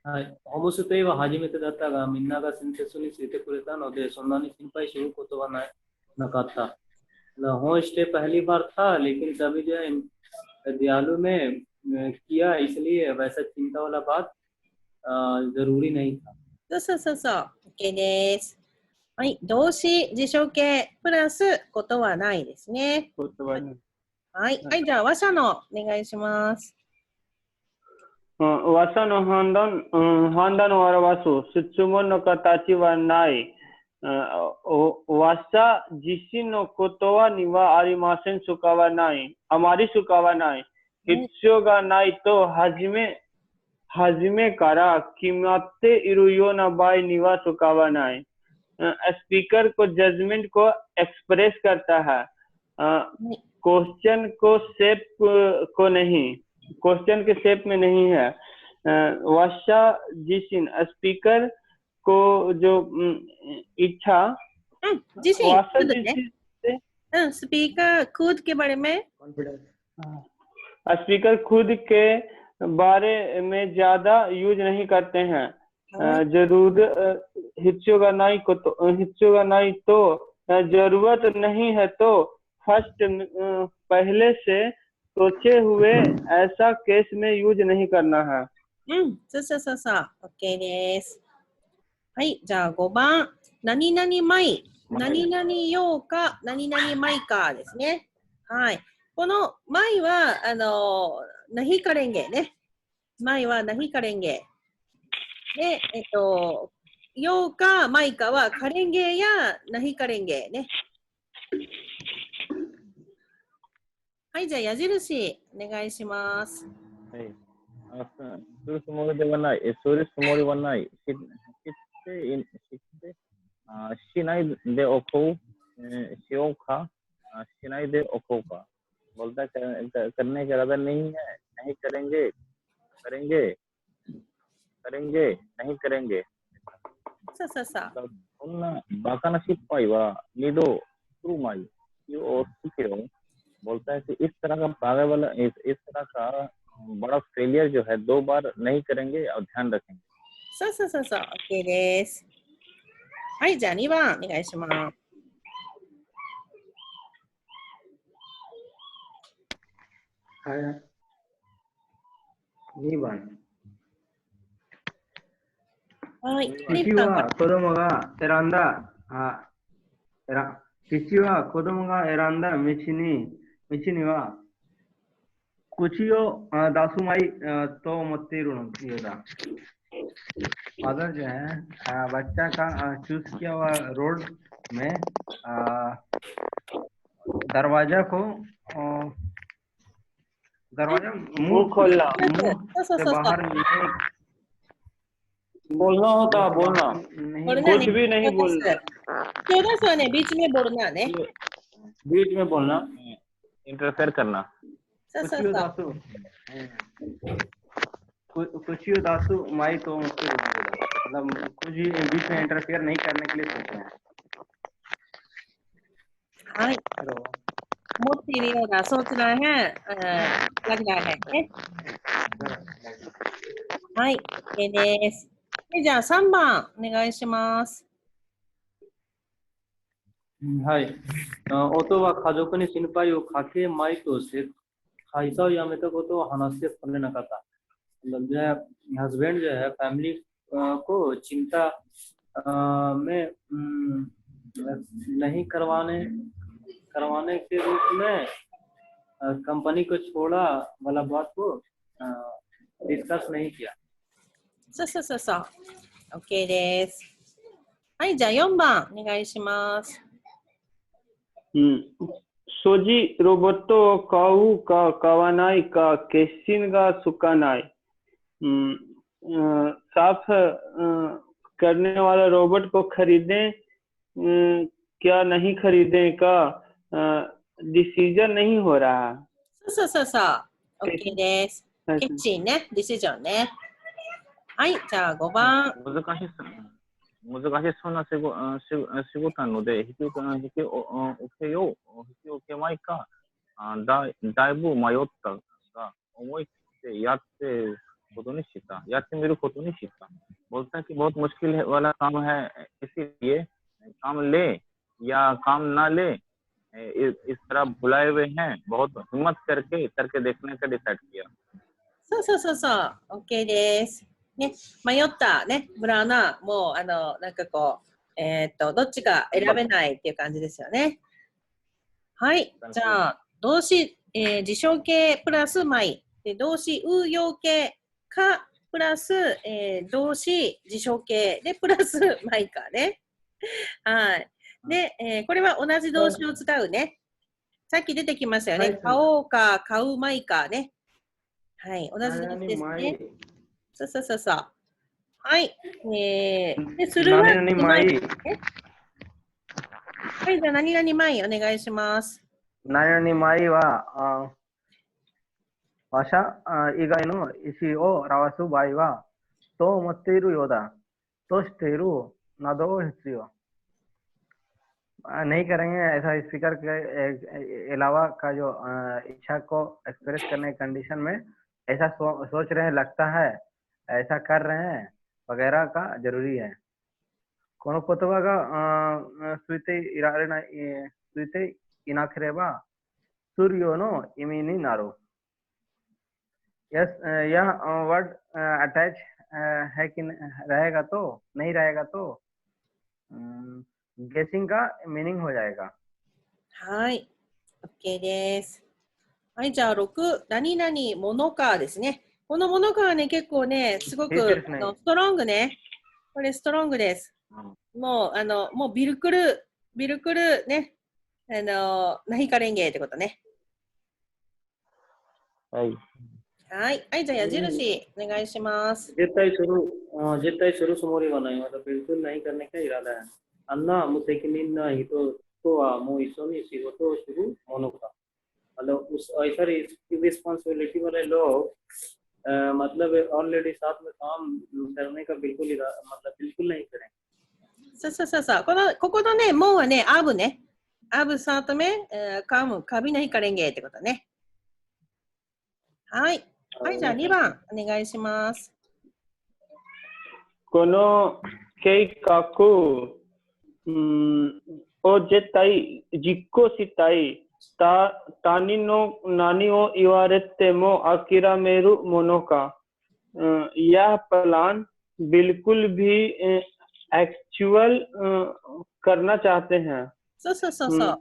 はい。ホムステイは初めてだったが、みんなが親切についてくれたので、そんなに心配することはなかった。होम स्टे पहली बार था, लेकिन तभी जो है दयालु में किया, इसलिए वैसा चिंता वाला बात जरूरी नहीं था. そうそうそうそう。OK です。はい、動詞、辞書形プラスことはないですね。はい、はい、じゃあ、話者のお願いします。話者の判断を表す質問の形はない。話者自身のことはにはありません。使わない。あまり使わない。必要がないと初めから決まっているような場合には使わない。स्पीकर को जजमेंट को एक्सप्रेस करता है. क्वेश्चन को शेप को नहीं, क्वेश्चन के शेप में नहीं है. वाशा जिसिन स्पीकर को जो इच्छा स्पीकर खुद के बारे में स्पीकर खुद के बारे में ज्यादा यूज नहीं करते हैं. जरूर हिस्सों का नहीं तो जरूरत नहीं है तो फर्स्ट पहले से सोचे हुए ऐसा केस में यूज नहीं करना है. そうそうそうそう。OK です。はい、じゃあ5番。何々米、何々ようか、何々米かですね。はい。この米は、ナヒカレンゲね。米はナヒカレンゲ。で、ようか、マイカはカレンゲやナヒカレンゲね。はい、じゃあ矢印お願いします。はい。するつもりではない。するつもりはない。しないでおこう。しようか。しないでおこうか。बोलता करने का इरादा नहीं है. नहीं करेंगे. नहीं करेंगे. そうそうそう。そんなバカな失敗は2度来るまいをつけよ。बोलता है कि इस तरह का पागल वाला इस तरह का बड़ा फेलियर जो है 2 बार नहीं करेंगे और ध्यान रखेंगे. そうそうそうそう。OK です。はい、じゃあ2番お願いします。2番。はい。父は子供が選んだ、父は子供が選んだ道には、口を出すまいと思っているのようだ。फादर जो है बच्चा का चूज किया हुआ रोड में दरवाजा मुंह खोलना। मुंह से बाहर नहीं बोलना होता है, बोलना। नहीं कुछ भी नहीं बोलना। 強打数はね、ビーチメボルナーね。 बीच में बोलना, इंटरफेयर करना। そうそう कुछ そう。 दासु माई तो मतलब कुछ भी बीच में इंटरफेयर नहीं करने के लिए सोच रहे हैं। はい。持っているような、そうつらへん、ラグラーへんね。はい。OK です。じゃあ3番、お願いします。はい。音は家族に心配をかけまいとして会社を辞めたことを話してくれなかった。मतलब जो है हस्बैंड जो है फैमिली को चिंता में नहीं करवाने के रूप में कंपनी को छोड़ा वाला बात को डिस्कस नहीं किया। そうそうそうそう。OK です。はい、じゃあ4番、お願いします。सोजी रोबोटो काऊ का कावानाई का केसिन का सुकानाई। साफ करने वाला रोबोट को खरीदें क्या नहीं खरीदें का डिसीजन नहीं हो रहा। そうそうそう。OK です。キッチンね、ディシジョンね。はい、じゃあ5番。難しそうな仕事なので、引き受けまいか、だいぶ迷ったが、思い切ってやってみることにした。बोलता है कि बहुत मुश्किल वाला काम है, इसीलिए काम ले या काम ना ले, इस तरह बुलाए हुए हैं, बहुत हिम्मत करके देखने का डिसाइड किया। そうそうそうそう。OK です。ね、迷ったね、ブラウナー、もうなんかこう、どっちか選べないっていう感じですよね。はい、じゃあ、動詞、事象形プラス枚。で動詞、運用形か、プラス、動詞、事象形で、プラス枚かね。はい。で、これは同じ動詞を使うね。さっき出てきましたよね。買おうか、買う枚かね。はい、同じ動詞ですね。そうそうそうそう。はい。でするは何々枚。はい、じゃあ何々枚お願いします。何々枚は場所以外の意思を表す場合は、と思っているようだ、としているなどを必要नहीं करेंगे। ऐसा स्पीकर के अलावा का जो इच्छा को एक्सप्रेस करने की कंडीशन में ऐसा सोच रहे हैं, लगता है, ऐसा कर रहे हैं वगैरह का जरूरी है। この言葉がついていなければするようの意味になる。यस यह वर्ड अटैच है कि रहेगा तो नहीं रहेगा तो गेसिंग का मीनिंग हो जाएगा। はい。OK です。はい、じゃあ6、何々ものかですね。このものかはね、結構ね、すごくストロングね。これストロングです。もうビルクルね。ナヒカレンゲってことね。はい。はい。はい、じゃあ矢印お願いします。絶対するつもりはない。またबिल्कुल नहीं करने का इरादा है。अन्ना मुतकिनीन ना हितो तोもう一緒に仕事をするものか。मतलब उस ऐसा रिस्पॉन्सिबिलिटी वाले लोग मतलब ऑलरेडी साथ में काम करने का मतलब बिल्कुल नहीं करें। そうそうそうそう。ここのね、もうはね、アブね。アブサートメ、カビナヒカレンゲってことね。はい。はい、じゃあ2番お願いします。この計画を絶対実行したい。何を言われても諦めるものか。यह प्लान बिल्कुल भी एक्चुअल करना चाहते हैं। そうそうそうそう。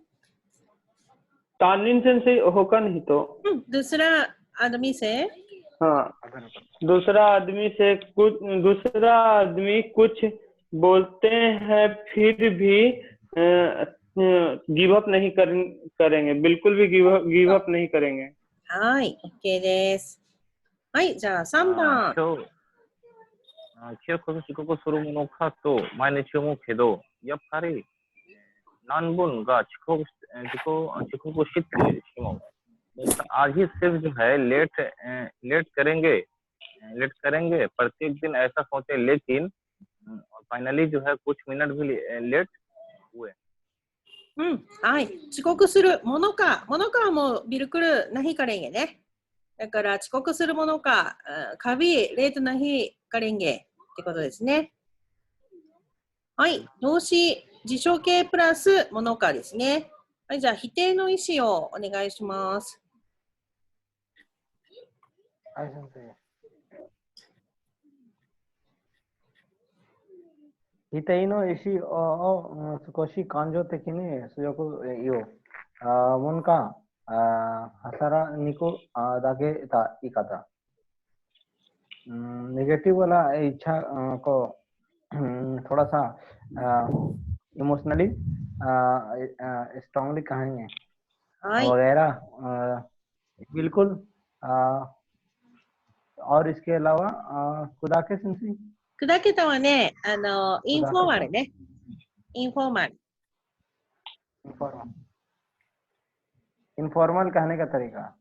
तानवीन सेंसेई होगा नहीं तो दूसरा आदमी से हाँ दूसरा आदमी कुछ बोलते हैं फिर भी गिव अप नहीं करेंगे, बिल्कुल भी गिव अप नहीं करेंगे। はい、OK です。はい、じゃあ3番。 기억하고 지키고 서로모노 카또 많이 지켜먹해도 옆팔이 난분과 지키고 싶지 심어 आज ही सिर्फ जो है लेट करेंगे प्रत्येक दिन ऐसा सोचे, लेकिन फाइनली जो है कुछ मिनट भी लेट हुए। はい、遅刻するものかはもうビルクルナヒカレンゲね。だから遅刻するものか、カビレートナヒカレンゲってことですね。はい、動詞事象形プラスものかですね。はい、じゃあ否定の意思をお願いします。はい先生。否定の意思を少し感情的に強く言おう。文化働にくだけた言い方。नेगेटिव वाला इच्छा को थोड़ा सा इमोशनली स्ट्रांगली कहेंगे はい、 वगैरह बिल्कुल और इसके अलावा खुदा के सेंसी 砕けたはね、インフォーマルね。インフォーマル。 इनफॉर्मल कहने का तरीका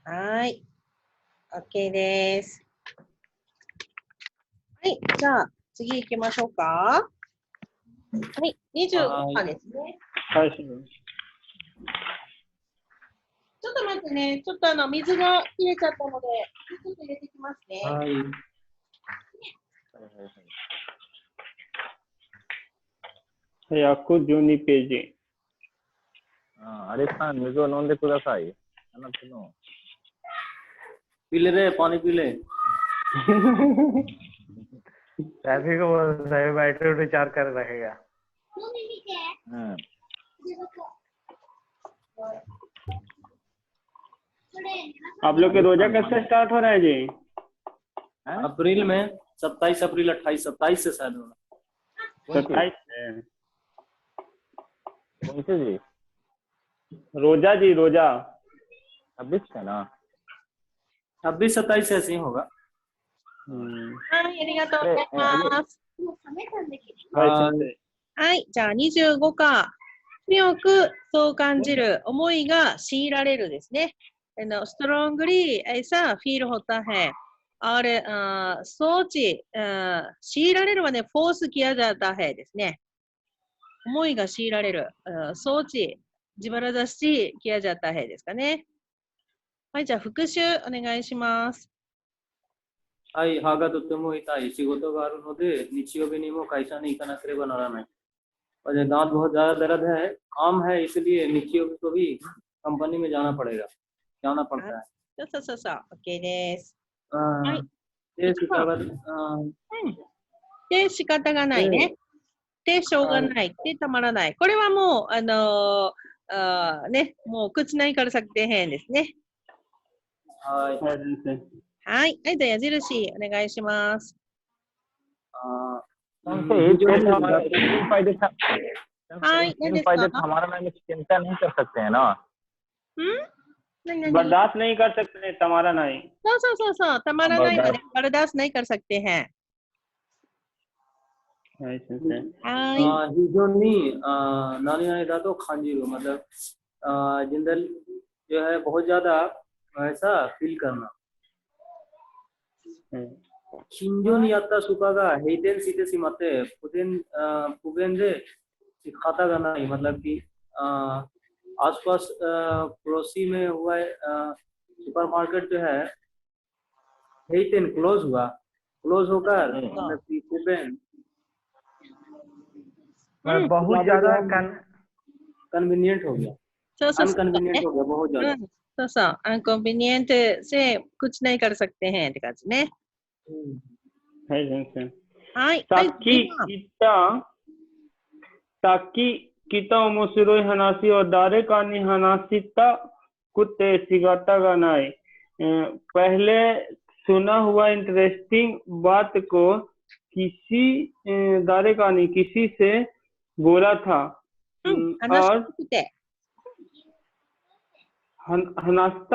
はい、OK です。はい、じゃあ次行きましょうか。はい、25番ですね。はいちょっと待ってね、ちょっと水が切れちゃったので、ちょっと入れてきますね。はい。 याकू जूनी पेजी अरे सा मिजो नोंदे कुदासाई अनतनो पी ले रे, पानी पी ले। ट्रैफिक को सही बैटरी उठे चार्ज कर रखेगा आप लोग के रोजा कब से स्टार्ट हो रहा है जी? अप्रैल में 27 अप्रैल 27 से शायद होगा। 27 कौन से जी? रोजा जी रोजा 26 है ना? 26-27 ऐसे ही होगा। はい、ありがとうございます。はい、じゃあ25か。強くそう感じる、思いが強いられるですね。strongly ऐसा फील होता है और सोच強いられるはね、フォースकिया जाता हैですね。思いが強いられる、सोच जबरदस्ती किया जाता हैですかね。はい、じゃあ復習お願いします。はい、歯がとても痛い。仕事があるので、日曜日にも会社に行かなければならない。और ये दांत बहुत ज्यादा दर्द है, काम है, इसलिए निश्चय को भी कंपनी में जाना पड़ता है। そうそうそう、OK です。はい。で、仕方がないね。で、しょうがない。で、たまらない。これはもう、ね、もう口ないからसकते हैंですね。はい。はい。はい、じゃあ矢印お願いします。हमारा नाम चिंता नहीं कर सकते हैं ना? बर्दाश्त नहीं कर सकते तमारा नहीं।そう、たまらないまでबर्दाश्त नहीं कर सकते हैं। はい、先生。非常に何々だと感じる、मतलब जिंदल जो है बहुत ज्यादा ऐसा फील करना। 近所にあったスパが閉店してしまって不便で仕方がない、मतलब कि आसपास पड़ोसी में हुआ सुपरमार्केट जो है हेटेन क्लोज होकर मतलब कि कुबेन बहुत ज्यादा कन्वीनियंट हो गया, अनकन्वीनियंट हो गया बहुत ज्यादा। अनकन्वीनियंट से कुछ नहीं कर सकते हैंって感じね。はい、先生。はい。さはい、っき来た面白い話を誰かに話したくて仕方がない。पहले सुना हुआ इंटरेस्टिंग बात को誰かにकिसी से बोला था うん、話したくて。話し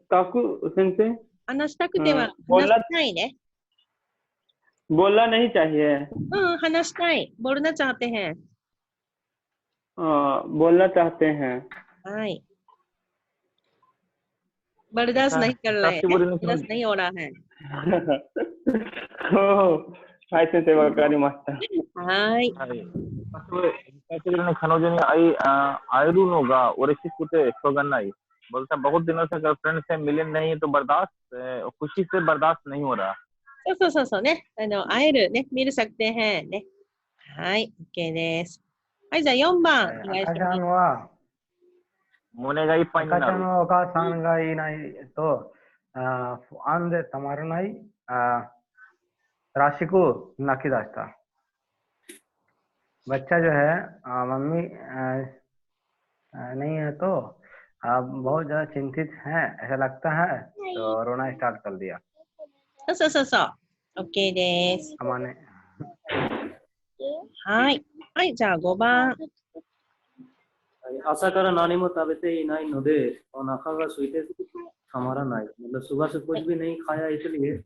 たく先生話したくてはうん話したいね。 बोलना नहीं चाहिए うん、話したい。ボルナチャーテヘン。 बोलना चाहते हैं はい。बर्दाश्त नहीं कर रहे हैं, बर्दाश्त नहीं हो रहा है. はい先生わかりました。はい。はい。久しぶりに彼女に会えるのが嬉しくてしょうがない。बोलता बहुत दिनों से गर्लफ्रेंड से मिले नहीं तो बर्दाश्त खुशी से बर्दाश्त नहीं हो रहा。そうそうそうね。会えるね。見る作定編ね。はい。OK です。はい、じゃあ4番お願いし赤ちゃます。んは、胸がいっぱいになる。赤ちゃんのお母さんがいないと、不安でたまらない、らしく泣き出した。बच्चा जो है मम्मी नहीं है तो बहुत ज्यादा चिंतित है ऐसा लगता है तो रोना स्टार्ट कर दिया। そうそうそう。OK です。 हमारे はい。はい、じゃあ5番。朝から何も食べていないので、お腹が空いてたまらない。मतलब सुबह से कुछ भी नहीं खाया इसलिए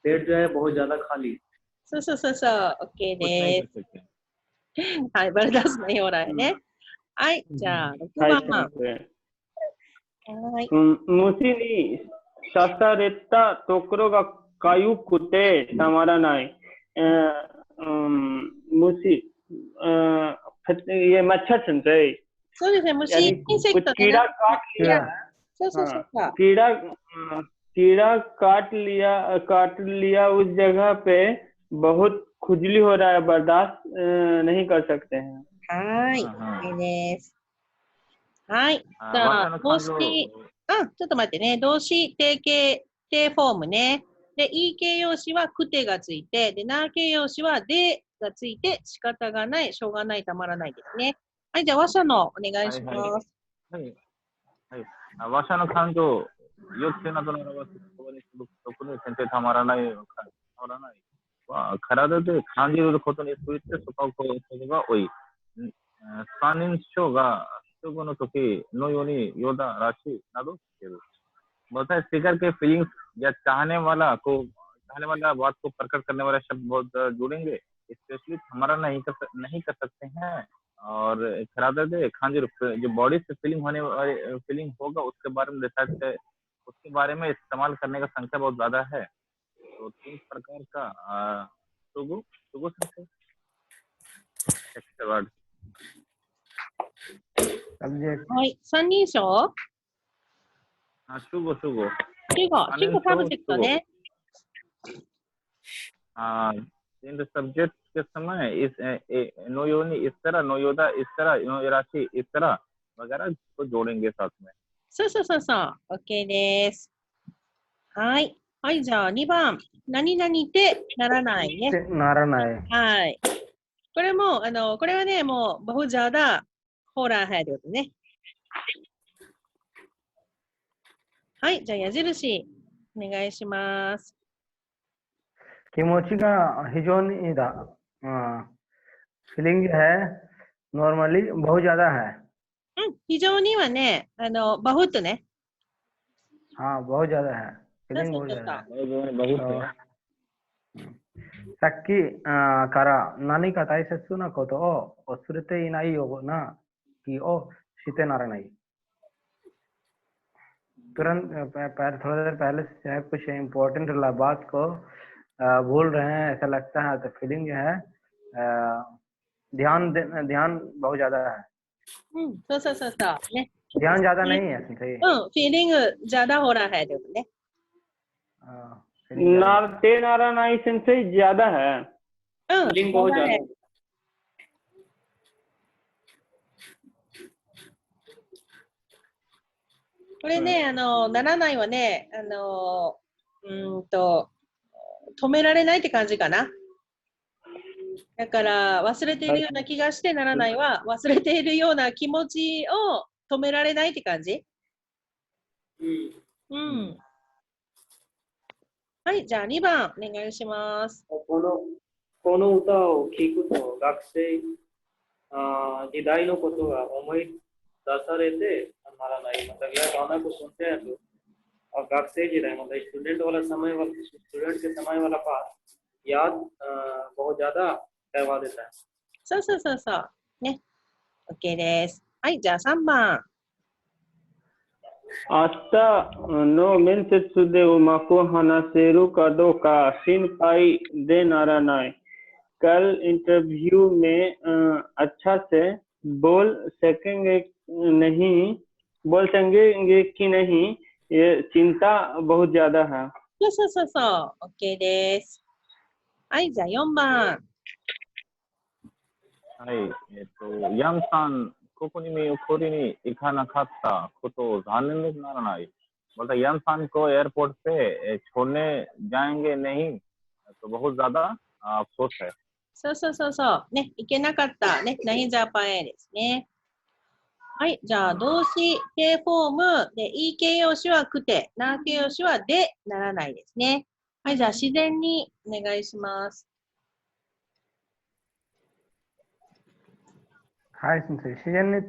पेट जो है बहुत ज्यादा खाली। そうそうそうそう。OK です。はい、バルダスのようだよね。はい、じゃあ6はい番。先生。はい。虫に刺されたところが痒くてたまらない。虫、ये मच्छर संचय そうですね、虫、インセクトね。 कीड़ा काट लिया そうそうそうそう。 कीड़ा काट लिया उस जगह पे बहुत खुजली हो रहा है बर्दाश्त नहीं कर सकते हैं। はい、OK です。はい。じゃあ、動詞、ちょっと待ってね。動詞、定型、定フォームね。で、い形容詞はくてがついて、で、な形容詞はでがついて、仕方がない、しょうがない、たまらないですね。はい、じゃあ、話者のお願いします。はい。話者の感情、よくせなどの表す言葉にするところに先生たまらないは、体で感じることについてそこをこういうことが多い。三人称が主語の時のようによだらしなどしている。बहुत है स्पीकर के फीलिंग्स या चाहने वाला बात को प्रकट करने वाला शब्द बहुत जुड़ेंगे, स्पेशली हमारा नहीं कर सकते हैं और खरादे दे खांजर जो बॉडी से फीलिंग होगा उसके बारे में इस्तेमाल करने का संख्या बहुत ज्यादा है। तो 3 प्रकार का सुगु संख्या वर्ड はい、三人称主語主語サブジェクトね。इन सब्जेक्ट के समय इस नोयोनी इस तरह नोयोदा इस तरह नोयराशी इस तरह वगैरह को जोड़ेंगे साथ में। そうそうそうそう。OK です。はい。はい、じゃあ2番。何々ってならないね。ならない。はい。これも、これはね、もう、बहुत ज़्यादा हो रहा हैってことね。はい、じゃあ矢印、お願いします。気持ちが非常にいいだ。फीलिंग है नॉर्मली बहुत ज्यादा है。非常にはね、बहुतね。हाँ बहुत ज्यादा है। फीलिंग बहुत ज्यादा है。さっきから何か大切なことを忘れていないような気をしてならない。तुरंत थोड़ी देर पहले से कुछ इम्पोर्टेंट बात को भूल रहे हैं ऐसा लगता है तो फीलिंग जो है ध्यान बहुत ज्यादा है। そうそうそうそうね。ध्यान ज्यादा नहीं है सही। फीलिंग ज्यादा हो रहा है देखोね。नारते नारा नाई से ज्यादा है। फीलिंग बहुत ज्यादा है। これね、ならないはね、止められないって感じかな。だから忘れているような気がしてならないは、忘れているような気持ちを止められないって感じ。うん。はい、じゃあ2番お願いします。この歌を聴くと学生時代のことが思い出されてならない。मतलब यह गाना को सुनते हैं तो और学生時代मतलब स्टूडेंट वाला समय वाला स्टूडेंट के समय वाला पार्ट याद बहुत ज्यादा करवा देता है。そうそうそうそう。ね。OK です。はい、じゃあ3番。明日の面接でうまく話せるかどうか心配でならない。कल इंटरव्यू में अच्छा से बोल सकेंगे कि नहीं ये चिंता बहुत ज्यादा है。そうそうそうそう。OK です。はい、じゃあ4番。はい、ヤンさん、ここに見送りに行かなかったことを残念にならない。मतलब यान खान को एयरपोर्ट पे छोड़ने जाएंगे नहीं तो बहुत ज्यादा अफसोस है。そうそうそうそう。ね、行けなかったね。ナイジャパンエですね。はい、じゃあ動詞形フォームで E 形容詞はくて、な形容詞はでならないですね。はい、じゃあ自然にお願いします。はい、先生。自然に、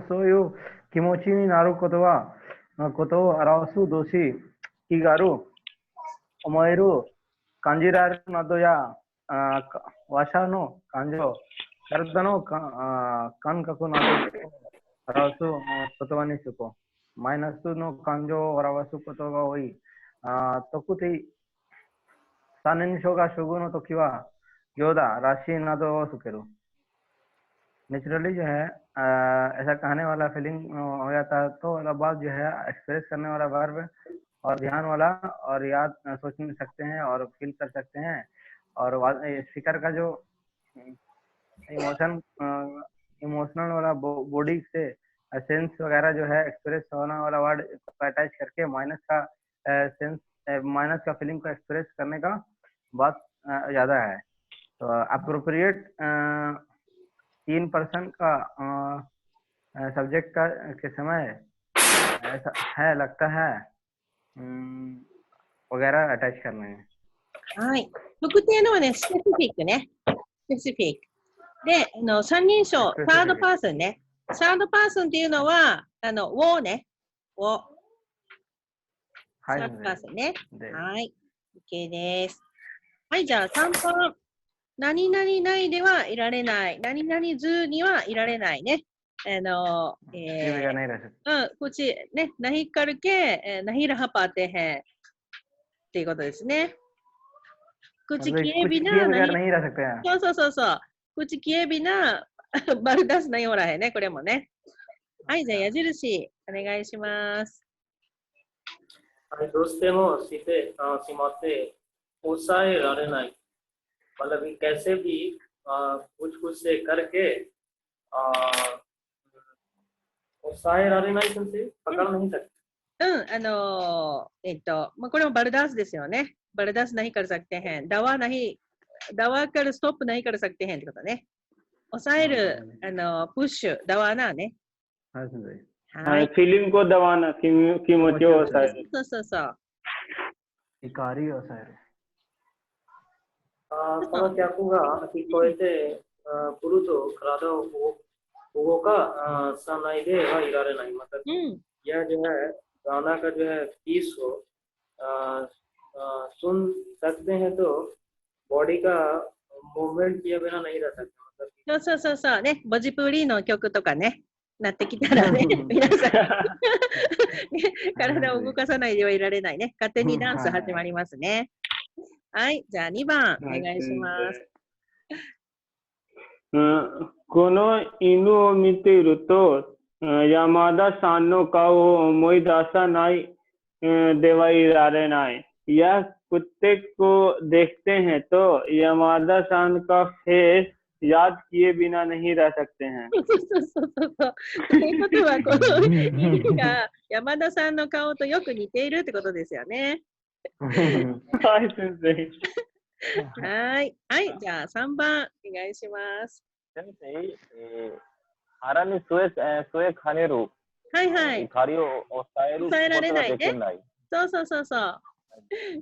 そういう気持ちになることは、ことを表す動詞、気軽、思える、感じられるなどや、話者の感情、体の感覚などを表す言葉にする。マイナスの感情を表すことが多い。特に三人称が主語の時は、行だ、らしいなどをつける。नेचुरली जो है ऐसा कहने वाला फीलिंग हो जाता है तो बाद जो है एक्सप्रेस करने वाला वर्ब और ध्यान वाला और याद सोच सकते हैं और फील कर सकते हैं और स्पीकर का जो इमोशनल वाला बॉडी से सेंस वगैरह जो है एक्सप्रेस होने वाला वर्ड को अटैच करके माइनस का फीलिंग को एक्सप्रेस करने का बात ज्यादा है। तो अप्रोप्रिएट 3% का सब्जेक्ट का के समय ऐसा है लगता है वगैरह अटैच करने में。はい。特定のはね、スペシフィックね。スペシフィック。で、三人称、サードパーソンね。サードパーソンっていうのは、をね。を。サードパーソンね。はい。OK です。はい、じゃあ3番。何々ないではいられない。何々ずにはいられないね。こっちね、nahi karke nahi raha pate hainっていうことですね。कुछ किए बिना नहीं रह सकते हैं。そうそうそうそう。कुछ किए बिना बर्दाश्त नहीं हो रहा हैね、これもね。はい、じゃあ矢印お願いします。はい、どうしてもしてしまって抑えられない。मतलब कैसे भी कुछ से करके抑えられない先生、पकड़ नहीं सकते。まあ、これもバルダースですよね。バルダースनहीं कर सकते हैं。दवा करストップनहीं कर सकते हैंってことね。抑える、プッシュ、ダワなね。はい。フィリングをダワな、気持ちを抑える。そうそうそう。怒りを抑える。この客が聞こえてくると体を動かさないではいられない。मतलब यह जो है गाना का जो है पीस को सुन सकते हैं तो बॉडी का मूवमेंट किए बिना नहीं रह सकते। そうそうそうね、ボジプリの曲とかね、なってきたらね、皆さん体を動かさないではいられないね。勝手にダンス始まりますね。はい、じゃあ2番お願いします。この犬を見ていると、山田さんの顔を思い出さないではいられない。やकुत्ते को देखते हैं तो यमादा सान का फेस याद किए बिना नहीं रह सकते हैं。ということはこの犬が山田さんの顔とよく似ているってことですよね。はい先生。はい。はい。じゃあ3番お願いします。先生、腹に据えかねるはいはい。怒りを抑える抑えられことがないね。できない。そうそうそうそう。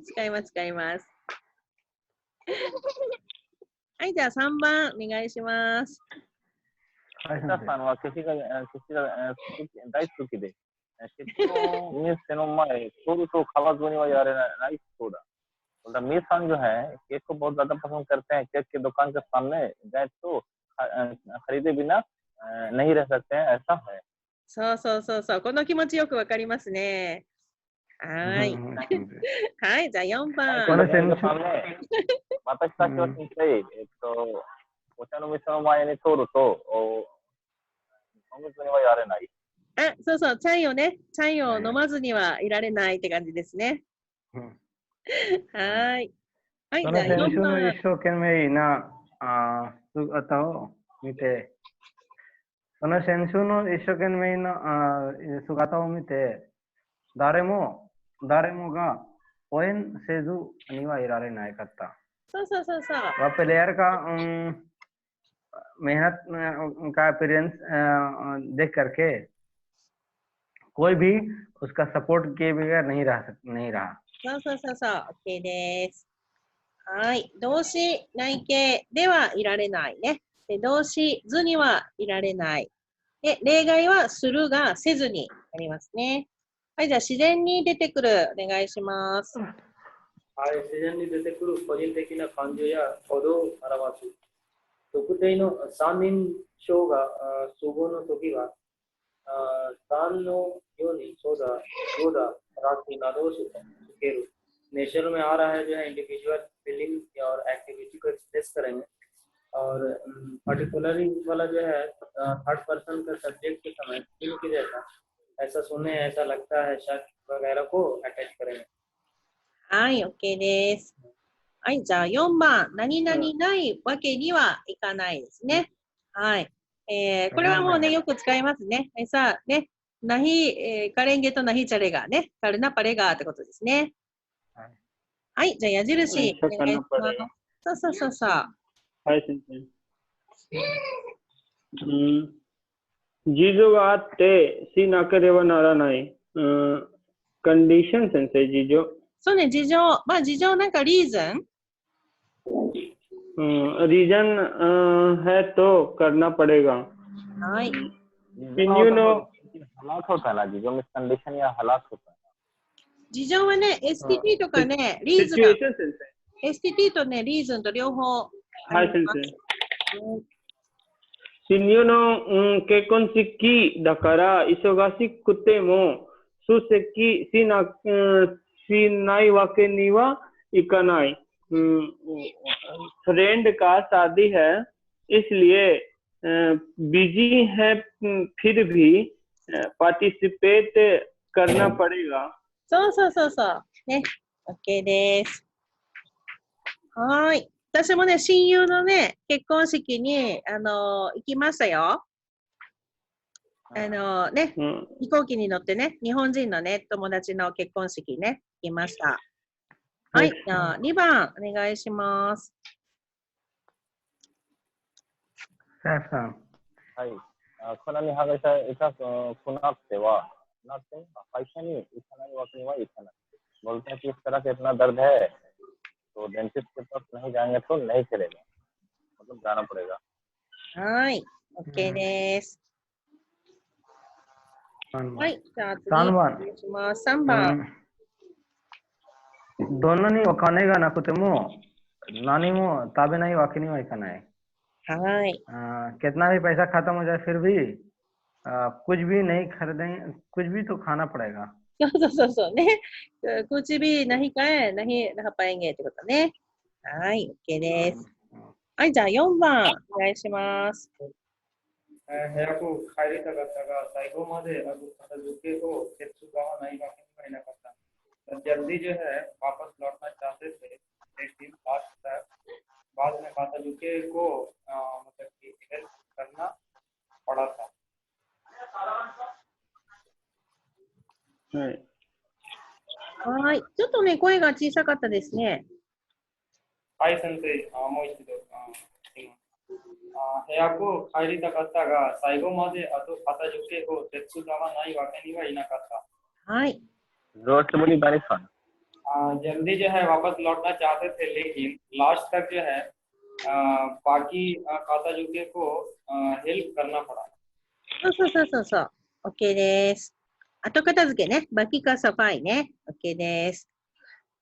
使います、使います。はい、じゃあ3番お願いします。はい、北さんは消しが大好きで、結婚店の前、通ると買わずにはいられないそうだ。मीर जो है केक को बहुत ज्यादा पसंद करते हैं केक की दुकान के सामने जाए तो खरीदे बिना नहीं रह सकते हैं ऐसा है そうそうそうそう。この気持ちよくわかりますね。はい。はい、じゃあ4番。この दुकान के 先生 सामने 私たちは先生お茶の店の前に通ると飲むずにはいられない。あ、そうそう、チャイをね、チャイを飲まずにはいられないって感じですね。はい。はい、じゃあ4番。一生懸命な姿を見て、その選手の一生懸命な姿を見て、誰もが応援せずにはいられないかった。そうそうそうそう。प्लेयर का मेहनत का अपीयरेंस देख करके कोई भी उसका सपोर्ट किए बगैर नहीं रहा。そうそうそうそう。OK です。はい。動詞内形ではいられないね。で動詞図にはいられない。で、例外はするがせずになりますね。はい、じゃあ自然に出てくるお願いします。はい、自然に出てくる個人的な感情や行動を表す。特定の三人称が主語の時は、三のようにそうだ、どうだ、ラッキーなどをつける。नेचर में आ रहा है जो है इंडिविजुअल फीलिंग और एक्टिविटी को एक्सप्रेस करेंगे और पर्टिकुलरली वाला जो है थर्ड पर्सन का सब्जेक्ट के समय फील के जैसा ऐसा सुने ऐसा लगता है शक वगैरह को अटैच करेंगे はい、OK です。はい、じゃあ4番、何々ないわけにはいかないですね。はい。これはもうね、よく使いますね。さあ、ね、nahi karengeとnahi chalegaね、karna paregaってことですね。はい、じゃあ矢印お願いします。そうそうそうそう。はい、先生。事情があってしなければならない。कंडीशन先生、事情。そうね、事情。まあ、事情なんかリーズンरीजन है तो करना पड़ेगा। はい。हालात होता है ना जी जो मिस कंडीशन या हालात होता है 事情はね、STT とかね、リーズン。STT とね、リーズンと両方。はい、先生。新の結婚式だから忙しくても出席しないわけにはいかない。फ्रेंड का शादी है इसलिए बिजी है फिर भी पार्टिसिपेट करना पड़ेगा そうそうそうそう。ね。OK です。はい。私もね、親友のね、結婚式に、行きましたよ。ね、飛行機に乗ってね、日本人のね、友達の結婚式ね、行きました。はい。じゃあ、2番、お願いします。サフさん。はい。このに話し合いくなっては、会社に行かないわけにはいかない。बोलते हैं कि इस तरह से इतना दर्द है तो डेंटिस्ट के पास नहीं जाएंगे तो नहीं चलेगा मतलब जाना पड़ेगा はい、OK です。はい、じゃあ次3番。お願いします。3番。どんなにお金がなくても何も食べないわけにはいかない。はい。कितना भी पैसा खत्म हो जाए फिर भी कुछ भी नहीं खरीदें कुछ भी तो खाना पड़ेगा そうそうそうね。कुछ भी नहीं खाए नहीं रह पाएंगेってことね。はい、OK です。はい、じゃあ4番お願いします。部屋को帰りたかったが最後まで片付けを手伝わないわけにはいなかった。जल्दी जो है वापस लौटना चाहते थे लेकिन बाद में खाता झुके को मतलब कि हेल्प करना पड़ा था はい。ちょっとね、声が小さかったですね。はい先生、もう一度。部屋を帰りたかったが、最後まで後片付けを手伝わないわけにはいなかった。はい。 जोर से बोली तारीफ खान। जल्दी जो है वापस लौटना चाहते थे, लेकिन लास्ट तक जो है बाकी खाता जुके को हेल्प करना पड़ा। そうそうそうそうそう。OK です。後片付けね。バキカサファイね。OK です。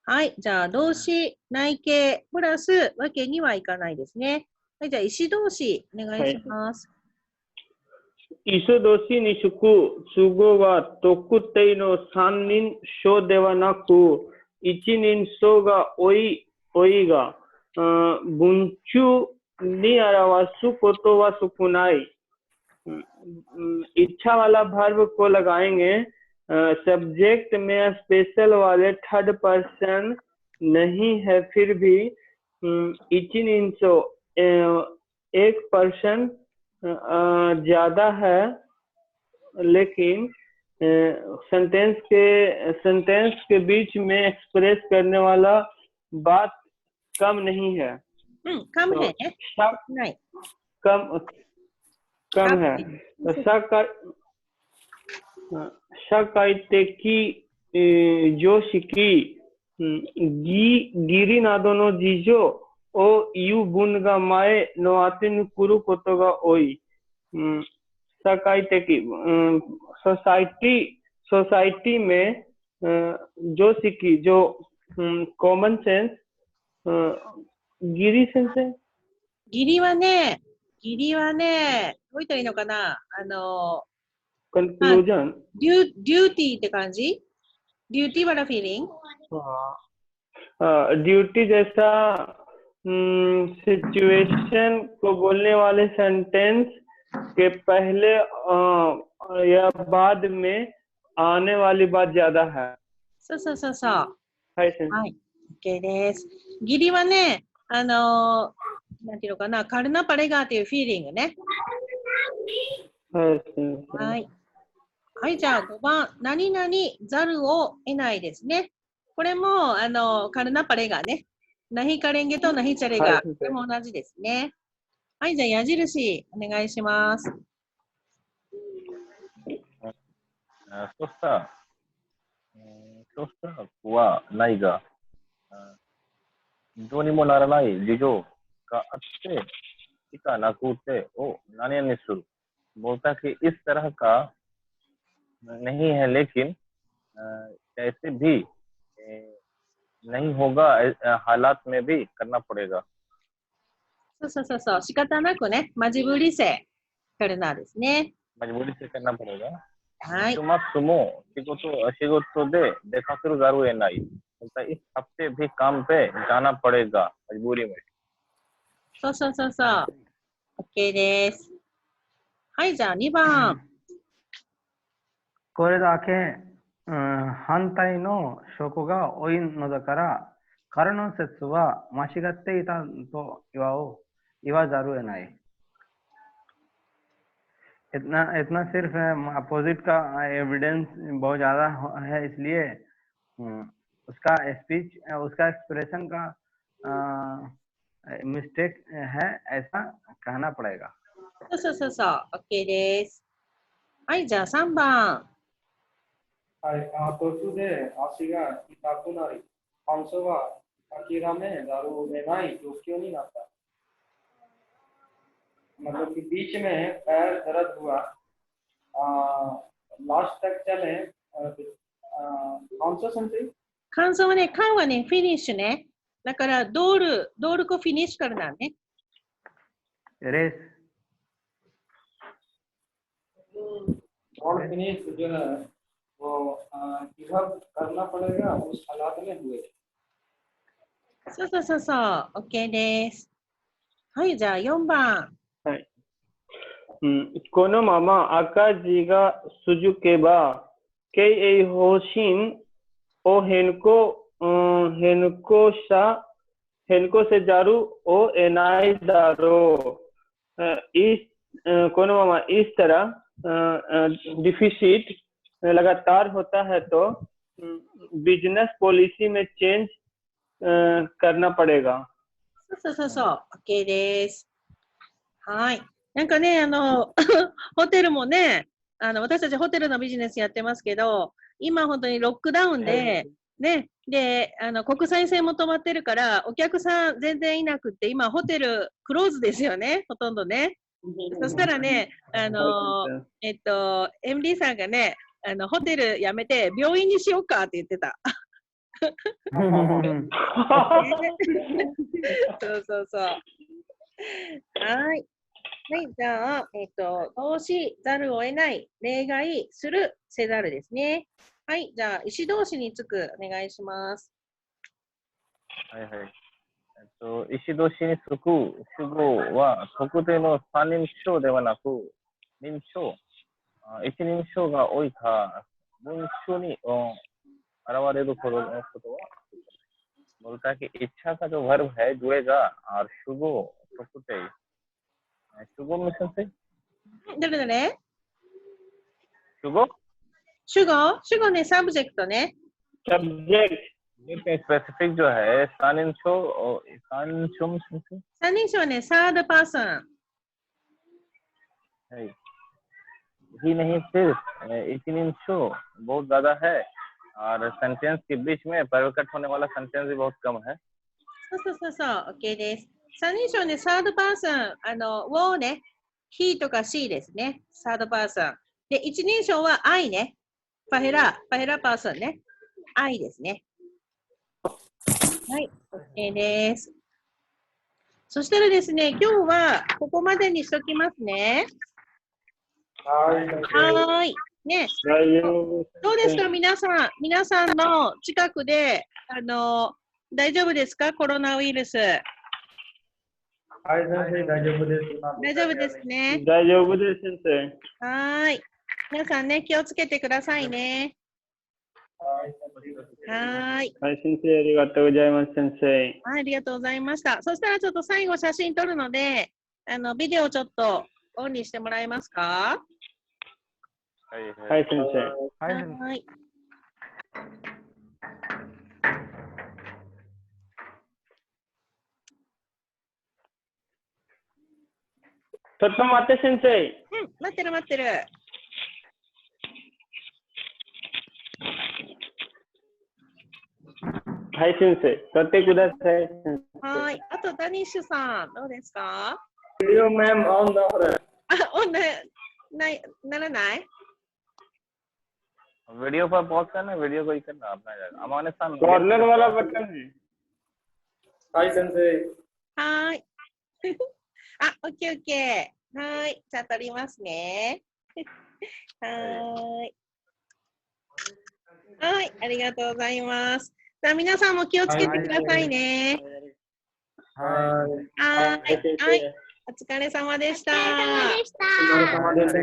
はい。じゃあ、動詞、内形、プラス、わけにはいかないですね。はい。じゃあ、石動詞、お願いします。磯年にしく、すごは特定の三人称ではなく、一人称が多いが、文中に表すことは少ない。इच्छा वाला वर्ब को लगाएंगे, सब्जेक्ट में स्पेशल वाले थर्ड पर्सन नहीं है, फिर भी इचिन इंसो एक पर्सन ज्यादा है, लेकिन सेंटेंस के बीच में एक्सप्रेस करने वाला बात कम नहीं है. うん、カムヘね。 शक ない。 कम है. शकाइतेकी जोशिकी गिरी नादो नो जीजो ओ यू बुन गा माए नो आतिन कुरु कोतो गा ओई. शकाइतेकी सोसाइटी में जोशिकी जो कॉमन सेंस, गिरी सेंस है. 義理はね、義理はね、どう言ったらいいのかな。कंक्लूजन. デューティーって感じ？デューティーवाला फीलिंग? ड्यूटी जैसा सिचुएशन को बोलने वाले सेंटेंस के पहले या बाद में आने वाली बात ज्यादा है. そうそうそうそう。はい先生。はい。OK です。義理はね、なんていうのかな、カルナパレガーっていうフィーリングね。はい先生。はい。はい、じゃあ5番、何々ざるを得ないですね。これも、カルナパレガーね。ナヒカレンゲとナヒチャレガー、これも同じですね。はい、じゃあ矢印、お願いします。そしたらはないが、どうにもならない事情があって、しかなくてを何々する。बोलता कि इस तरह का नहीं है, लेकिन कैसे भी नहीं होगा, हालात में भी करना पड़ेगा. そうそうそうそう、仕方なくね、マジブリセ、カルナですね。 मजबूरी से करना पड़ेगा. はい。 तुम शिगोतो दे देखा फिर गारू है नहीं. बोलता इस हफ्ते भी काम पे जाना पड़ेगा मजबूरी में. そうそうそうそう。OK です。はい、じゃあ2番。これだけ、反対の証拠が多いのだから、彼の説は間違っていたと言わざるを得ない。इतना सिर्फ अपोजिट का एविडेंस बहुत ज़्यादा है, इसलिए उसका स्पीच, उसका एक्सप्रेशन का मिस्टेक है, ऐसा कहना पड़ेगा. そうそうそうそう、OK です。はい、じゃあ3番。はい、途中で足が痛くなり、搬送は諦めざるを得ない状況になった。मतलब कि बीच में पैर दर्द हुआ, लास्ट तक चले, कौन सा सेंटेंस? 感想はね、カンはね、フィニッシュね。だから、ドールको फिनिश करनाね。रेस और फिनिश जो है वो गिव अप करना पड़ेगा उस हालात में हुए. そうそうそうそう、OK です。はい、じゃあ4番。はい。このまま赤字が続けば、経営方針を変更せざるを得ないだろう。このままइस तरह डिफिसिट लगातार होता है तो बिजनेस पॉलिसी में चेंज करना पड़ेगा. そうそうそう、OK です。はい。なんかね、ホテルもね、私たちホテルのビジネスやってますけど、今本当にロックダウンで、ね、で、国際線も止まってるから、お客さん全然いなくって、今ホテルクローズですよね、ほとんどね。そしたらね、MD さんがね、ホテルやめて病院にしようかって言ってた。そうそうそう。はい。はい、じゃあ、動詞ざるを得ない、例外する、せざるですね。はい、じゃあ、意思動詞につく、お願いします。はいはい。意思動詞につく主語は特定の三人称ではなく、人称、一人称が多いか、文章に現れることは、बोलता है कि इच्छा का जो वर्ब है जुड़ेगा और शुगो तोकुते शुगो मिशन से どれどれ शुगो 主語ね、サブジェクトね。सब्जेक्ट स्पेसिफिक जो है सानिंशो मिशन से 三人称はね、サードパーソン。ही नहीं सिर्फ इतनिंशो बहुत ज्यादा है और सेंटेंस के बीच में परिवर्तन होने वाला सेंटेंस भी बहुत कम है そうそうそう、OK です。三人称ね、サードパーソン、をね、he とか she ですね。サードパーソン。で、一人称は I ね。パヘラパーソンね。I ですね。はい、OK です。そしたらですね、今日はここまでにしときますね。はい。ね、どうですか、皆さんの近くで、大丈夫ですか、コロナウイルス。はい、先生、大丈夫です。大丈夫ですね。大丈夫です、先生。はい。皆さんね、気をつけてくださいね。はい。はい、先生、ありがとうございます、先生。はい、ありがとうございました。そしたらちょっと最後写真撮るので、ビデオちょっとオンにしてもらえますか？はい、先生。はい。ちょっと待って、先生。待ってる待ってる。はい、先生。撮ってください。はい。あと、ダニッシュさん、どうですか？ビデオメモオンだ、これ。オンならない？ वीडियो पर पॉज करना वीडियो को ही करना अपना जाएगा अमाने सामने कॉर्नर वाला बटन है はい、先生。はい。あ、オッケーオッケー。はい。じゃあ撮りますね。はい。はい。ありがとうございます。じゃあ皆さんも気をつけてくださいね。はい。はい。お疲れ様でした。お疲れ様です。